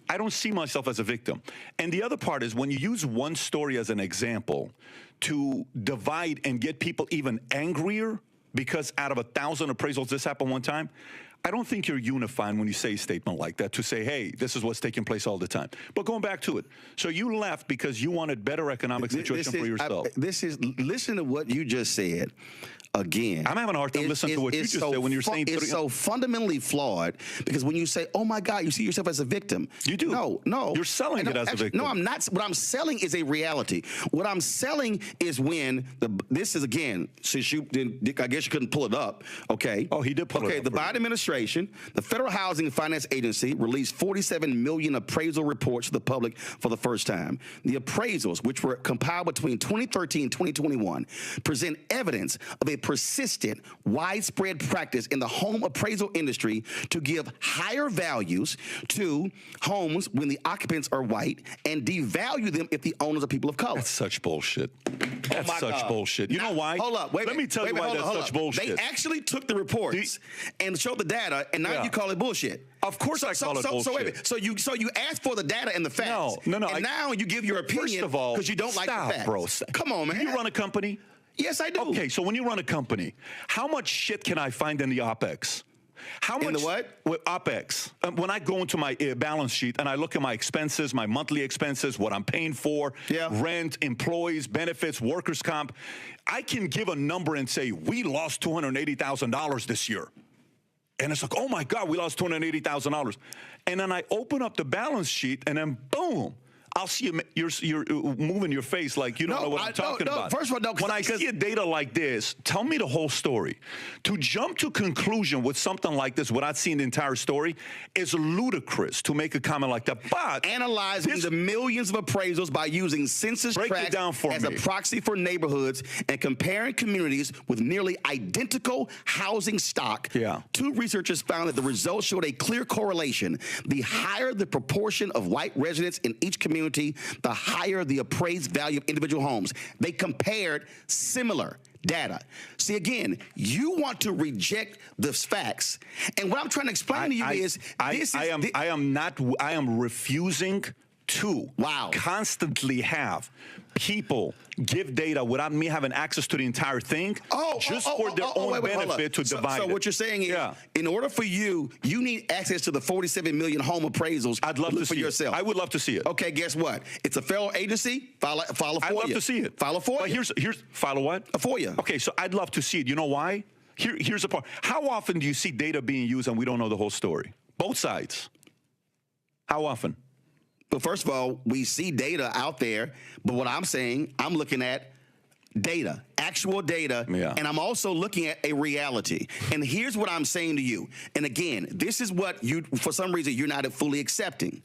Speaker 15: I don't see myself as a victim. And the other part is when you use one story as an example to divide and get people even angrier because out of 1,000 appraisals this happened one time, I don't think you're unifying when you say a statement like that to say, hey, this is what's taking place all the time. But going back to it, so you left because you wanted better economic situation for yourself.
Speaker 6: Listen to what you just said. Again,
Speaker 15: I'm having a hard time listening to what you just said when you're saying
Speaker 6: it's so fundamentally flawed because when you say, "Oh my God," you see yourself as a victim.
Speaker 15: You do.
Speaker 6: No,
Speaker 15: you're selling it as a victim.
Speaker 6: No, I'm not. What I'm selling is a reality. What I'm selling is when this is again. Since you didn't, I guess you couldn't pull it up. Okay.
Speaker 15: Oh, he did pull it up.
Speaker 6: Okay. The Biden administration, the Federal Housing Finance Agency, released 47 million appraisal reports to the public for the first time. The appraisals, which were compiled between 2013 and 2021, present evidence of a persistent, widespread practice in the home appraisal industry to give higher values to homes when the occupants are white and devalue them if the owners are people of color.
Speaker 15: That's such bullshit. That's such bullshit. You know why?
Speaker 6: Hold up.
Speaker 15: Let me tell you why that's such bullshit.
Speaker 6: They actually took the reports and showed the data, and now you call it bullshit.
Speaker 15: Of course I call it bullshit.
Speaker 6: So wait a minute. So you asked for the data and the facts.
Speaker 15: No.
Speaker 6: And now you give your opinion
Speaker 15: first of all,
Speaker 6: because you don't like the facts.
Speaker 15: Bro.
Speaker 6: Come on, man.
Speaker 15: You run a company?
Speaker 6: Yes, I do.
Speaker 15: Okay, so when you run a company, how much shit can I find in the OPEX? How much?
Speaker 6: In the what?
Speaker 15: With OPEX. When I go into my balance sheet and I look at my expenses, my monthly expenses, what I'm paying for, rent, employees, benefits, workers' comp, I can give a number and say, we lost $280,000 this year. And it's like, oh my God, we lost $280,000. And then I open up the balance sheet and then boom. I'll see you're moving your face like you don't know what I'm talking about.
Speaker 6: First of all,
Speaker 15: when I see a data like this, tell me the whole story. To jump to conclusion with something like this without seeing the entire story is ludicrous to make a comment like that. But
Speaker 6: analyzing the millions of appraisals by using census tracts as a proxy for neighborhoods and comparing communities with nearly identical housing stock, two researchers found that the results showed a clear correlation. The higher the proportion of white residents in each community, the higher the appraised value of individual homes. They compared similar data. See, again, you want to reject the facts. And what I'm trying to explain to you is
Speaker 15: I am refusing to constantly have people give data without me having access to the entire thing just for their own benefit to divide
Speaker 6: So what you're saying is, in order for you need access to the 47 million home appraisals.
Speaker 15: I'd love to see yourself. I would love to see it.
Speaker 6: Okay, guess what? It's a federal agency. File a FOIA.
Speaker 15: I'd love to see it.
Speaker 6: File a FOIA.
Speaker 15: But here's file a what?
Speaker 6: A FOIA.
Speaker 15: Okay, so I'd love to see it. You know why? Here's the part. How often do you see data being used and we don't know the whole story? Both sides. How often?
Speaker 6: But first of all, we see data out there, but what I'm saying, I'm looking at data, actual data, and I'm also looking at a reality. And here's what I'm saying to you. And again, this is what you, for some reason, you're not fully accepting.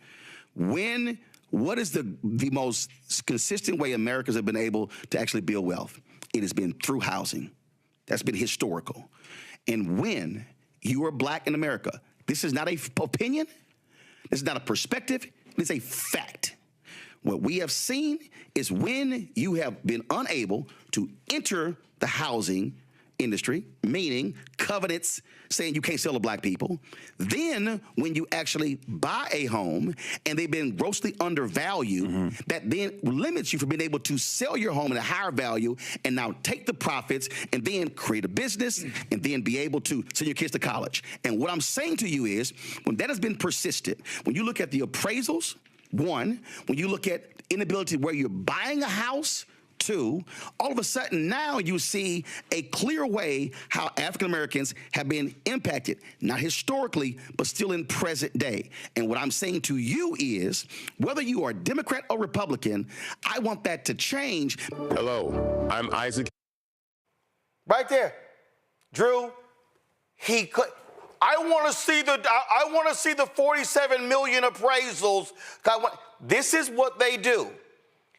Speaker 6: What is the most consistent way Americans have been able to actually build wealth? It has been through housing. That's been historical. And when you are black in America, this is not an opinion, this is not a perspective, it's a fact. What we have seen is when you have been unable to enter the housing industry, meaning covenants saying you can't sell to black people, then when you actually buy a home and they've been grossly undervalued, that then limits you from being able to sell your home at a higher value and now take the profits and then create a business and then be able to send your kids to college. And what I'm saying to you is when that has been persistent, when you look at the appraisals, one, when you look at inability where you're buying a house, two, all of a sudden now you see a clear way how African Americans have been impacted, not historically, but still in present day. And what I'm saying to you is, whether you are Democrat or Republican, I want that to change.
Speaker 4: Hello, I'm Isaac.
Speaker 2: Right there. Drew, I want to see the 47 million appraisals. This is what they do.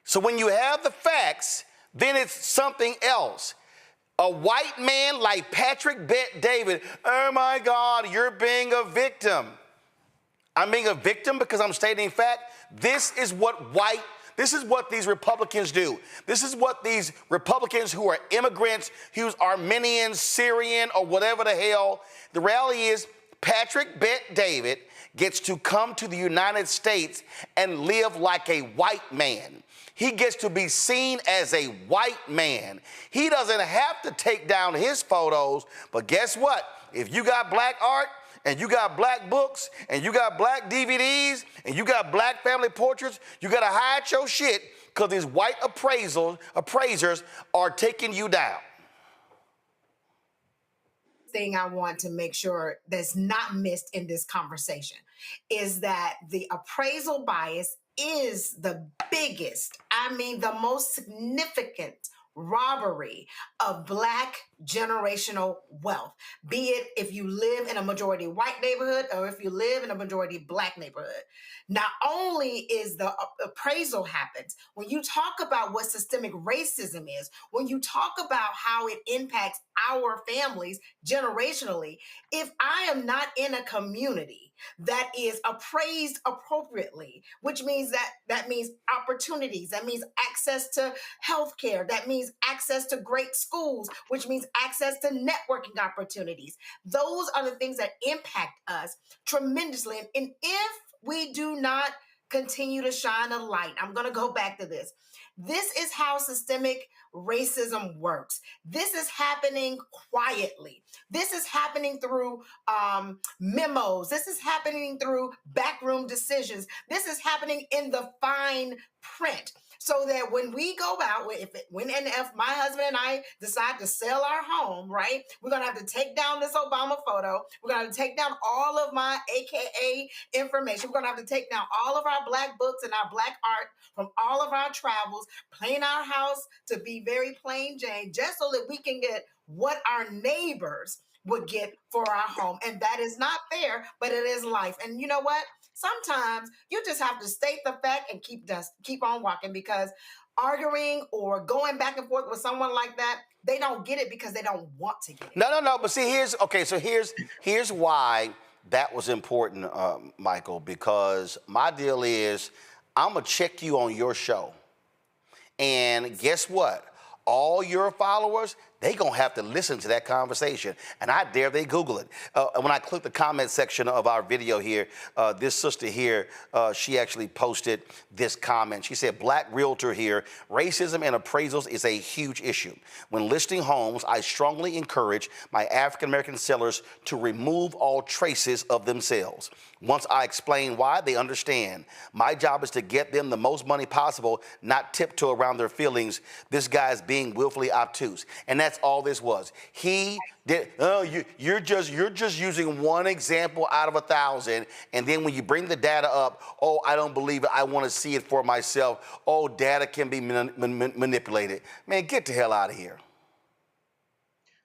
Speaker 2: So when you have the facts, then it's something else. A white man like Patrick Bet David, oh my God, you're being a victim. I'm being a victim because I'm stating fact. This is what these Republicans do. This is what these Republicans who are immigrants, who's Armenian, Syrian, or whatever the hell. The reality is Patrick Bet David gets to come to the United States and live like a white man. He gets to be seen as a white man. He doesn't have to take down his photos, but guess what? If you got black art, and you got black books, and you got black DVDs, and you got black family portraits, you gotta hide your shit because these white appraisers are taking you down.
Speaker 13: Thing I want to make sure that's not missed in this conversation is that the appraisal bias is the biggest, the most significant robbery of Black generational wealth, be it if you live in a majority white neighborhood or if you live in a majority Black neighborhood. Not only is the appraisal happens, when you talk about what systemic racism is, when you talk about how it impacts our families generationally, if I am not in a community that is appraised appropriately, which means that means opportunities, that means access to healthcare, that means access to great schools, which means access to networking opportunities. Those are the things that impact us tremendously. And if we do not continue to shine a light, I'm going to go back to this. This is how systemic racism works. This is happening quietly. This is happening through memos. This is happening through backroom decisions. This is happening in the fine print. So that when we go out, if my husband and I decide to sell our home, right, we're going to have to take down this Obama photo. We're going to have to take down all of my AKA information. We're going to have to take down all of our Black books and our Black art from all of our travels, paint our house to be very plain Jane, just so that we can get what our neighbors would get for our home. And that is not fair, but it is life. And you know what? Sometimes you just have to state the fact and keep on walking, because arguing or going back and forth with someone like that, they don't get it because they don't want to get it.
Speaker 2: No. But see, here's why that was important, Michael, because my deal is I'm going to check you on your show. And guess what? All your followers, they going to have to listen to that conversation. And I dare they Google it. When I click the comment section of our video here, this sister here, she actually posted this comment. She said, Black realtor here, racism and appraisals is a huge issue. When listing homes, I strongly encourage my African-American sellers to remove all traces of themselves. Once I explain why, they understand. My job is to get them the most money possible, not tiptoe around their feelings. This guy is being willfully obtuse. And that's all this was. He did, you're just using one example out of 1,000. And then when you bring the data up, oh, I don't believe it. I want to see it for myself. Oh, data can be manipulated. Man, get the hell out of here.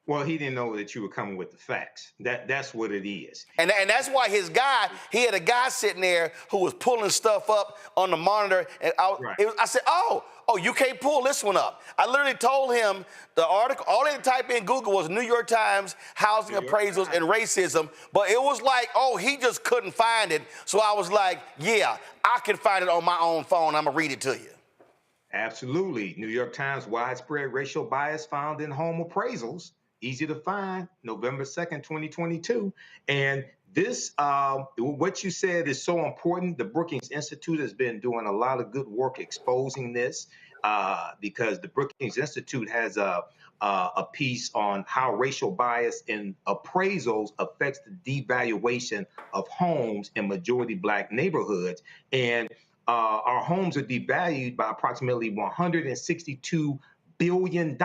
Speaker 12: Well, he didn't know that you were coming with the facts. That's what it is.
Speaker 2: And that's why he had a guy sitting there who was pulling stuff up on the monitor. And I said, oh, you can't pull this one up. I literally told him the article, all they had to type in Google was New York Times, housing appraisals and racism. But it was like, oh, he just couldn't find it. So I was like, yeah, I can find it on my own phone. I'm going to read it to you.
Speaker 12: Absolutely. New York Times, widespread racial bias found in home appraisals. Easy to find, November 2nd, 2022. And this, what you said is so important. The Brookings Institute has been doing a lot of good work exposing this because the Brookings Institute has a piece on how racial bias in appraisals affects the devaluation of homes in majority Black neighborhoods. And our homes are devalued by approximately $162 billion.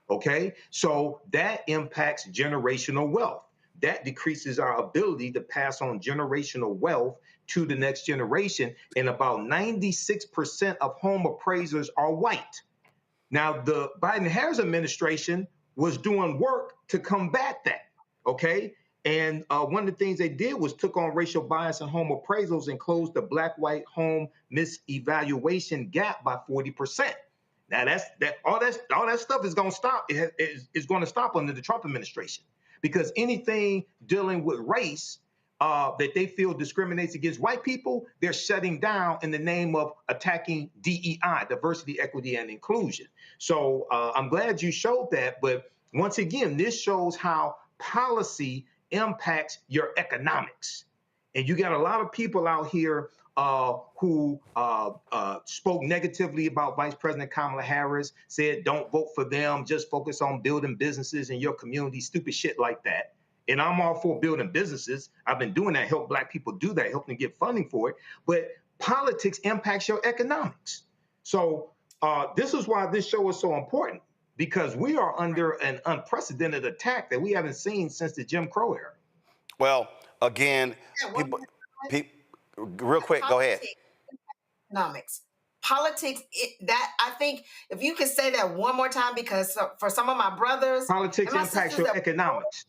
Speaker 12: Okay, so that impacts generational wealth. That decreases our ability to pass on generational wealth to the next generation. And about 96% of home appraisers are white. Now, the Biden-Harris administration was doing work to combat that. Okay, And one of the things they did was took on racial bias and home appraisals and closed the black-white home misevaluation gap by 40%. Now all that stuff is going to stop. Is going to stop under the Trump administration, because anything dealing with race that they feel discriminates against white people, they're shutting down in the name of attacking DEI, diversity, equity, and inclusion. So I'm glad you showed that. But once again, this shows how policy impacts your economics. And you got a lot of people out here who spoke negatively about Vice President Kamala Harris, said don't vote for them, just focus on building businesses in your community, stupid shit like that. And I'm all for building businesses. I've been doing that, help Black people do that, help them get funding for it. But politics impacts your economics. So this is why this show is so important, because we are under an unprecedented attack that we haven't seen since the Jim Crow era.
Speaker 2: Well, again, real quick, go ahead.
Speaker 13: Economics. Politics, that I think if you could say that one more time, because for some of my brothers,
Speaker 12: politics impacts your economics.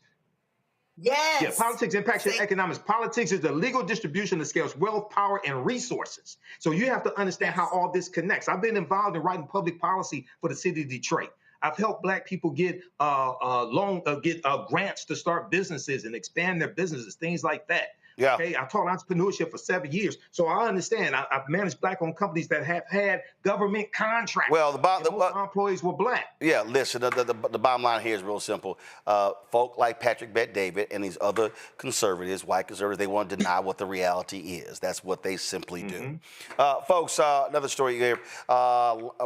Speaker 13: Yes.
Speaker 12: Yeah, politics impacts your economics. Politics is the legal distribution that scales wealth, power, and resources. So you have to understand how all this connects. I've been involved in writing public policy for the city of Detroit. I've helped Black people get grants to start businesses and expand their businesses, things like that.
Speaker 2: Yeah.
Speaker 12: Okay. I taught entrepreneurship for 7 years, so I understand. I've managed Black-owned companies that have had government contracts.
Speaker 2: Well,
Speaker 12: most employees were Black.
Speaker 2: Yeah. Listen, the bottom line here is real simple. Folk like Patrick Bet-David and these other conservatives, white conservatives, they want to deny what the reality is. That's what they simply do. Folks, another story here.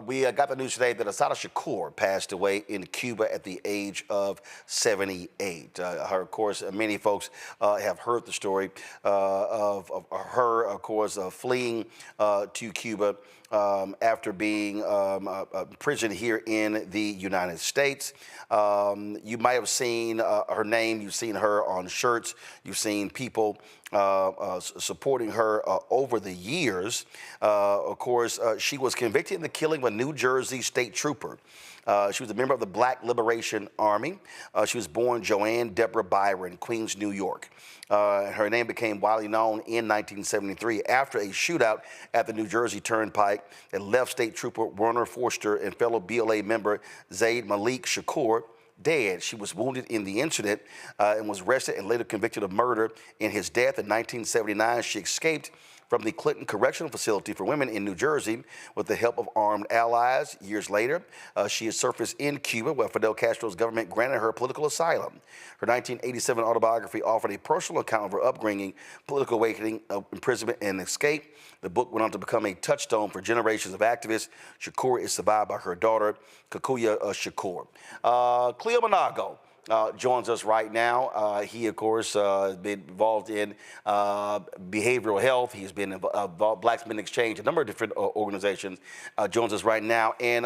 Speaker 2: We got the news today that Assata Shakur passed away in Cuba at the age of 78. Of course, many folks have heard the story of her, of course, fleeing to Cuba after being imprisoned here in the United States. You might have seen her name. You've seen her on shirts. You've seen people supporting her over the years. Of course, she was convicted in the killing of a New Jersey state trooper. She was a member of the Black Liberation Army. She was born Joanne Deborah Byron, Queens, New York. Her name became widely known in 1973 after a shootout at the New Jersey Turnpike that left State Trooper Werner Forster and fellow BLA member Zaid Malik Shakur dead. She was wounded in the incident and was arrested and later convicted of murder. In his death in 1979, she escaped from the Clinton Correctional Facility for Women in New Jersey with the help of armed allies. Years later, she has surfaced in Cuba, where Fidel Castro's government granted her political asylum. Her 1987 autobiography offered a personal account of her upbringing, political awakening, imprisonment, and escape. The book went on to become a touchstone for generations of activists. Shakur is survived by her daughter, Kukuya Shakur. Cleo Monago joins us right now. He, of course, has been involved in behavioral health. He's been involved Blacks Men Exchange, a number of different organizations. Joins us right now. And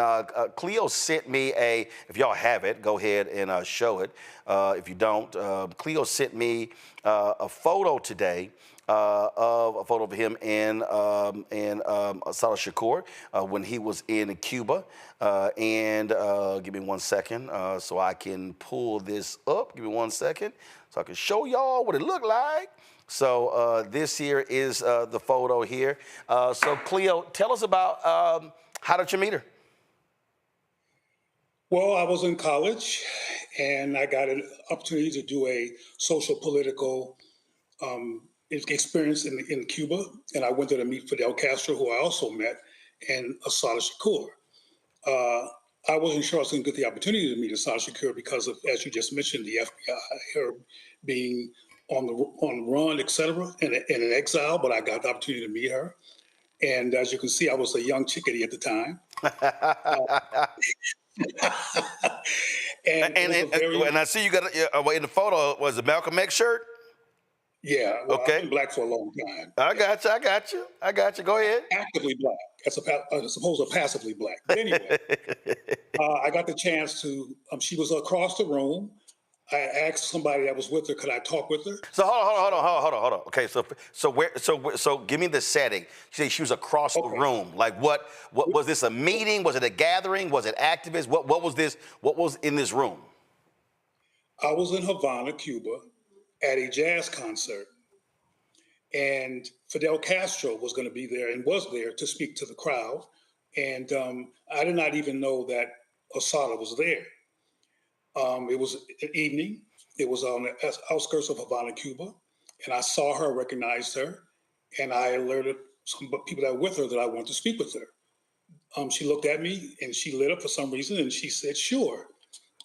Speaker 2: Cleo sent me if y'all have it, go ahead and show it. If you don't, Cleo sent me a photo today of him and Assata Shakur when he was in Cuba. Give me 1 second so I can pull this up. Give me 1 second so I can show y'all what it looked like. So this here is the photo here. So Cleo, tell us about how did you meet her?
Speaker 4: Well, I was in college and I got an opportunity to do a social political experience in Cuba, and I went there to meet Fidel Castro, who I also met, and Assata Shakur. I wasn't sure I was going to get the opportunity to meet Assata Shakur because of, as you just mentioned, the FBI, her being on the run, et cetera, and in exile, but I got the opportunity to meet her. And as you can see, I was a young chickadee at the time.
Speaker 2: And I see you got in the photo, was it Malcolm X shirt?
Speaker 4: Yeah, well,
Speaker 2: okay.
Speaker 4: I've been Black for a long time.
Speaker 2: I got you. Go ahead.
Speaker 4: Actively Black, as opposed to passively Black. But anyway, I got the chance to, she was across the room. I asked somebody that was with her, could I talk with her?
Speaker 2: So hold on. Okay, so give me the setting. She was across the room. Like what was this, a meeting? Was it a gathering? Was it activists? What was this? What was in this room?
Speaker 4: I was in Havana, Cuba, at a jazz concert. And Fidel Castro was going to be there and was there to speak to the crowd. And I did not even know that Assata was there. It was an evening. It was on the outskirts of Havana, Cuba. And I saw her, recognized her, and I alerted some people that were with her that I wanted to speak with her. She looked at me and she lit up for some reason and she said, sure.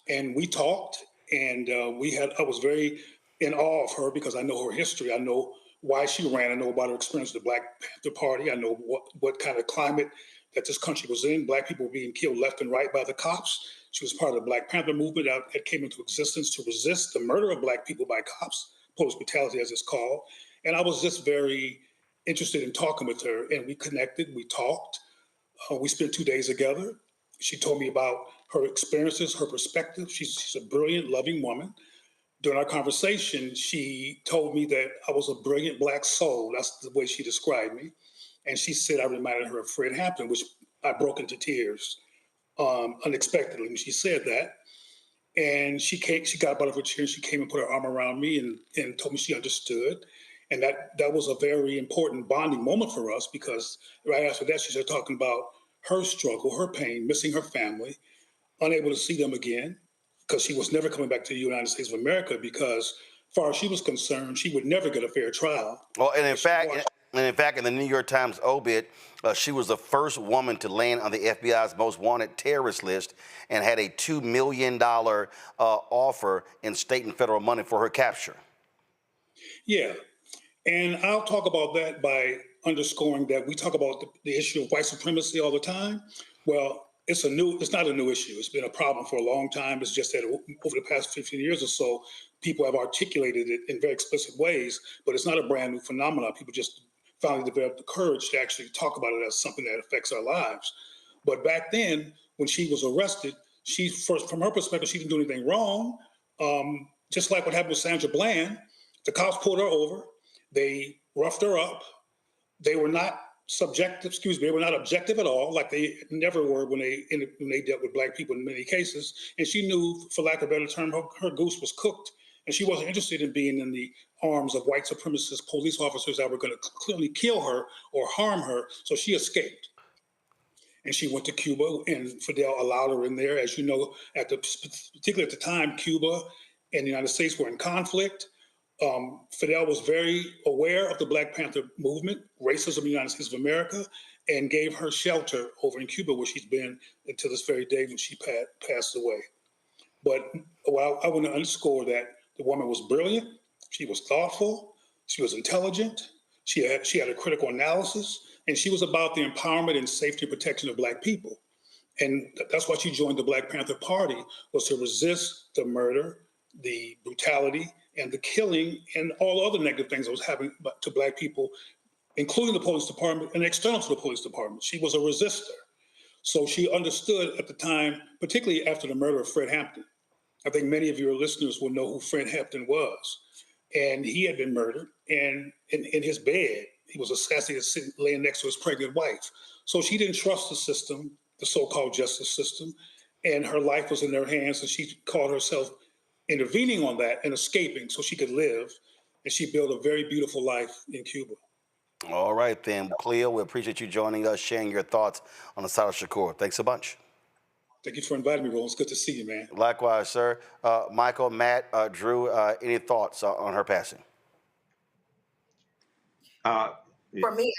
Speaker 4: And we talked and I was very in awe of her because I know her history. I know why she ran. I know about her experience with the Black Panther Party. I know what kind of climate that this country was in. Black people were being killed left and right by the cops. She was part of the Black Panther movement that came into existence to resist the murder of Black people by cops, police brutality as it's called. And I was just very interested in talking with her, and we connected, we talked. We spent 2 days together. She told me about her experiences, her perspective. She's a brilliant, loving woman. During our conversation, she told me that I was a brilliant Black soul. That's the way she described me. And she said I reminded her of Fred Hampton, which I broke into tears unexpectedly when she said that. And she got up out of her chair, and she came and put her arm around me and told me she understood. And that was a very important bonding moment for us because right after that, she started talking about her struggle, her pain, missing her family, unable to see them again because she was never coming back to the United States of America because, as far as she was concerned, she would never get a fair trial.
Speaker 2: Well, and in fact, in the New York Times obit, she was the first woman to land on the FBI's most wanted terrorist list and had a $2 million offer in state and federal money for her capture. Yeah.
Speaker 4: And I'll talk about that by underscoring that we talk about the issue of white supremacy all the time. Well, it's not a new issue. It's been a problem for a long time. It's just that over the past 15 years or so, people have articulated it in very explicit ways, but it's not a brand new phenomenon. People just finally developed the courage to actually talk about it as something that affects our lives. But back then, when she was arrested, from her perspective, she didn't do anything wrong. Just like what happened with Sandra Bland, the cops pulled her over. They roughed her up. They were not they were not objective at all, like they never were when they dealt with Black people in many cases. And she knew, for lack of a better term, her goose was cooked. And she wasn't interested in being in the arms of white supremacist police officers that were going to clearly kill her or harm her. So she escaped. And she went to Cuba, and Fidel allowed her in there. As you know, particularly at the time, Cuba and the United States were in conflict. Fidel was very aware of the Black Panther movement, racism in the United States of America, and gave her shelter over in Cuba, where she's been until this very day when she passed away. But I want to underscore that the woman was brilliant. She was thoughtful. She was intelligent. She had a critical analysis, and she was about the empowerment and safety and protection of Black people. And that's why she joined the Black Panther Party, was to resist the murder, the brutality, and the killing and all other negative things that was happening to Black people, including the police department and external to the police department. She was a resistor. So she understood at the time, particularly after the murder of Fred Hampton. I think many of your listeners will know who Fred Hampton was. And he had been murdered, and in his bed, he was assassinated laying next to his pregnant wife. So she didn't trust the system, the so-called justice system, and her life was in their hands, and she called herself intervening on that and escaping so she could live. And she built a very beautiful life in Cuba.
Speaker 2: All right, then, Cleo, we appreciate you joining us, sharing your thoughts on Assata Shakur. Thanks a bunch.
Speaker 4: Thank you for inviting me, Roland. It's good to see you, man.
Speaker 2: Likewise, sir. Michael, Matt, Drew, any thoughts on her passing?
Speaker 13: For me,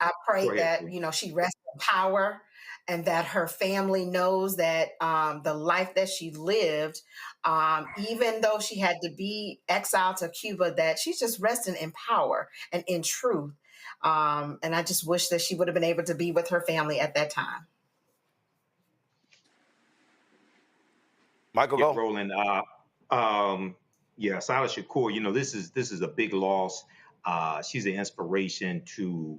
Speaker 13: I pray that, she rests in power and that her family knows that the life that she lived, even though she had to be exiled to Cuba, that she's just resting in power and in truth. And I just wish that she would have been able to be with her family at that time.
Speaker 2: Michael,
Speaker 12: go. Roland, Assata Shakur, this is a big loss. She's an inspiration to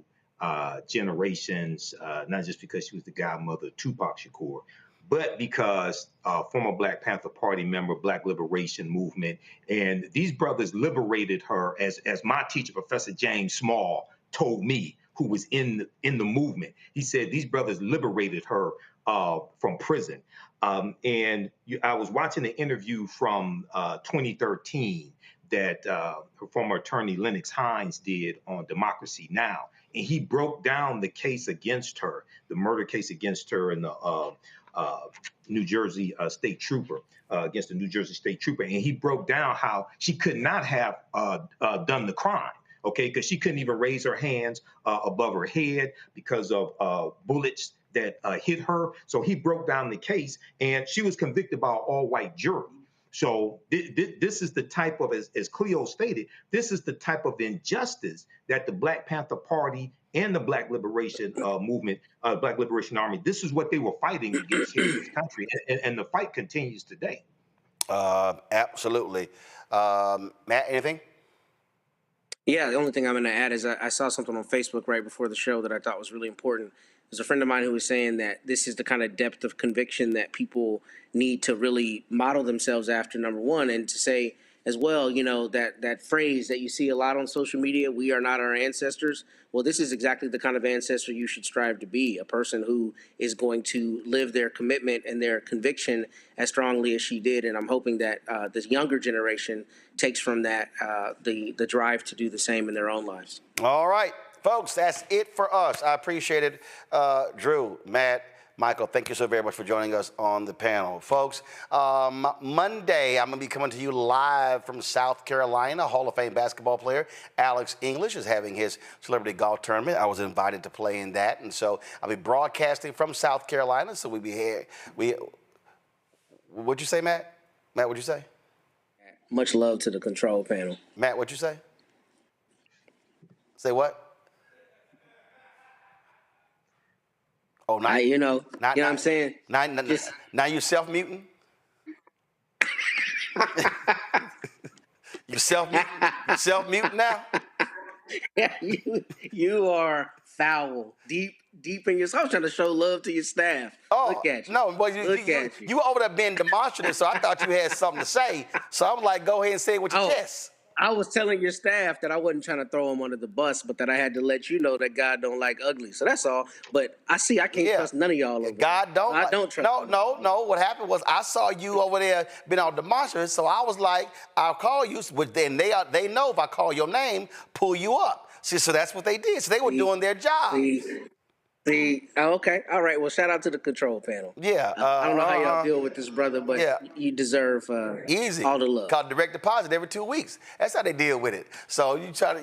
Speaker 12: generations, not just because she was the godmother of Tupac Shakur, but because former Black Panther Party member, Black Liberation Movement. And these brothers liberated her, as my teacher, Professor James Small, told me, who was in the movement. He said these brothers liberated her from prison. I was watching an interview from 2013 that former attorney Lennox Hines did on Democracy Now! And he broke down the case against her, the murder case against her and the New Jersey state trooper, against the New Jersey state trooper. And he broke down how she could not have done the crime, okay, because she couldn't even raise her hands above her head because of bullets that hit her. So he broke down the case, and she was convicted by an all-white jury. So this is the type of, as Cleo stated, this is the type of injustice that the Black Panther Party and the Black Liberation Movement, Black Liberation Army, this is what they were fighting against here in this country. And the fight continues today.
Speaker 2: Absolutely. Matt, anything?
Speaker 21: Yeah, the only thing I'm going to add is I saw something on Facebook right before the show that I thought was really important. There's a friend of mine who was saying that this is the kind of depth of conviction that people need to really model themselves after, number one, and to say as well, you know, that phrase that you see a lot on social media, we are not our ancestors. Well, this is exactly the kind of ancestor you should strive to be, a person who is going to live their commitment and their conviction as strongly as she did. And I'm hoping that this younger generation takes from that the drive to do the same in their own lives.
Speaker 2: All right, folks, that's it for us. I appreciate it. Drew, Matt, Michael, thank you so very much for joining us on the panel. Folks, Monday, I'm going to be coming to you live from South Carolina. Hall of Fame basketball player Alex English is having his celebrity golf tournament. I was invited to play in that, and so I'll be broadcasting from South Carolina, so we'll be here. What'd you say, Matt? Matt, what'd you say?
Speaker 21: Much love to the control panel.
Speaker 2: Matt, what'd you say? Say what? Oh, now
Speaker 21: you know what I'm saying?
Speaker 2: Now you self-muting? You self-muting now?
Speaker 21: Yeah, you are foul, deep in your. I was trying to show love to your staff.
Speaker 2: Oh,
Speaker 21: look at you.
Speaker 2: No, but you over there being demonstrative, so I thought you had something to say. So I'm like, go ahead and say it with your chest.
Speaker 21: I was telling your staff that I wasn't trying to throw them under the bus, but that I had to let you know that God don't like ugly. So that's all. But I can't trust none of y'all.
Speaker 2: God don't.
Speaker 21: I don't trust.
Speaker 2: No. What happened was I saw you over there being on demonstrative, so I was like, I'll call you. But then they know if I call your name, pull you up. See, so that's what they did. So they were doing their job.
Speaker 21: Okay. All right. Well, shout out to the control panel.
Speaker 2: Yeah.
Speaker 21: I don't know how y'all deal with this, brother, but you deserve
Speaker 2: easy
Speaker 21: all the love.
Speaker 2: Called direct deposit every 2 weeks. That's how they deal with it. So you try to,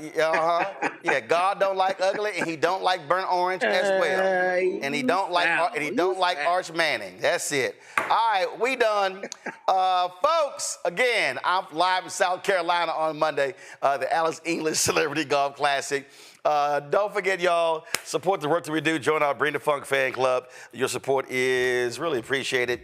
Speaker 2: yeah. God don't like ugly, and He don't like burnt orange as well, and He don't like Arch Manning. That's it. All right, we done, folks. Again, I'm live in South Carolina on Monday. The Alex English Celebrity Golf Classic. Don't forget, y'all, support the work that we do. Join our Bring the Funk fan club. Your support is really appreciated.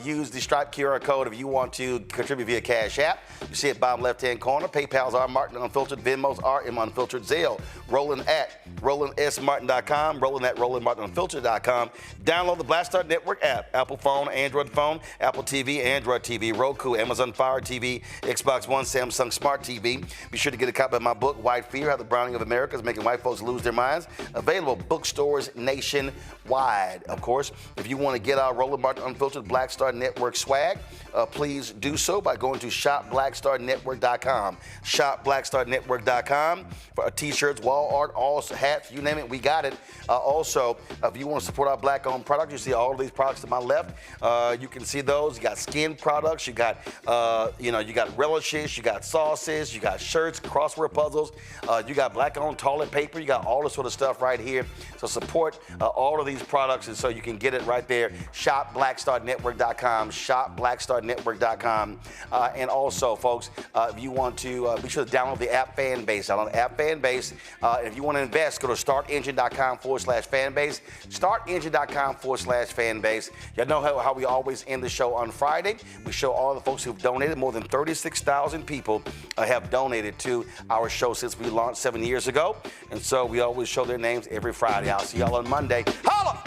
Speaker 2: Use the Stripe QR code if you want to contribute via Cash App. You see it bottom left-hand corner. PayPal's R Martin Unfiltered. Venmo's RM Unfiltered. Zelle. Roland at RolandSMartin.com. Roland at RolandMartinUnfiltered.com. Download the Black Star Network app. Apple phone, Android phone, Apple TV, Android TV, Roku, Amazon Fire TV, Xbox One, Samsung Smart TV. Be sure to get a copy of my book, White Fear, How the Browning of America is Making White Folks Lose Their Minds. Available bookstores nationwide. Of course, if you want to get our Roland Martin Unfiltered Black Star Network swag, please do so by going to shopblackstarnetwork.com. Shopblackstarnetwork.com for t-shirts, wall art, all hats, you name it, we got it. Also, if you want to support our black-owned products, you see all of these products to my left. You can see those. You got skin products. You got, you got relishes. You got sauces. You got shirts, crossword puzzles. You got black-owned toilet paper. You got all this sort of stuff right here. So support all of these products, and so you can get it right there. ShopBlackStarNetwork.com. ShopBlackStarNetwork.com. And also, folks, if you want to be sure to download the app Fanbase. Download the app Fanbase. If you want to invest, go to StartEngine.com/fanbase. StartEngine.com/fanbase. Y'all know how we always end the show on Friday. We show all the folks who've donated. More than 36,000 people have donated to our show since we launched 7 years ago. And so we always show their names every Friday. I'll see y'all on Monday. Holla!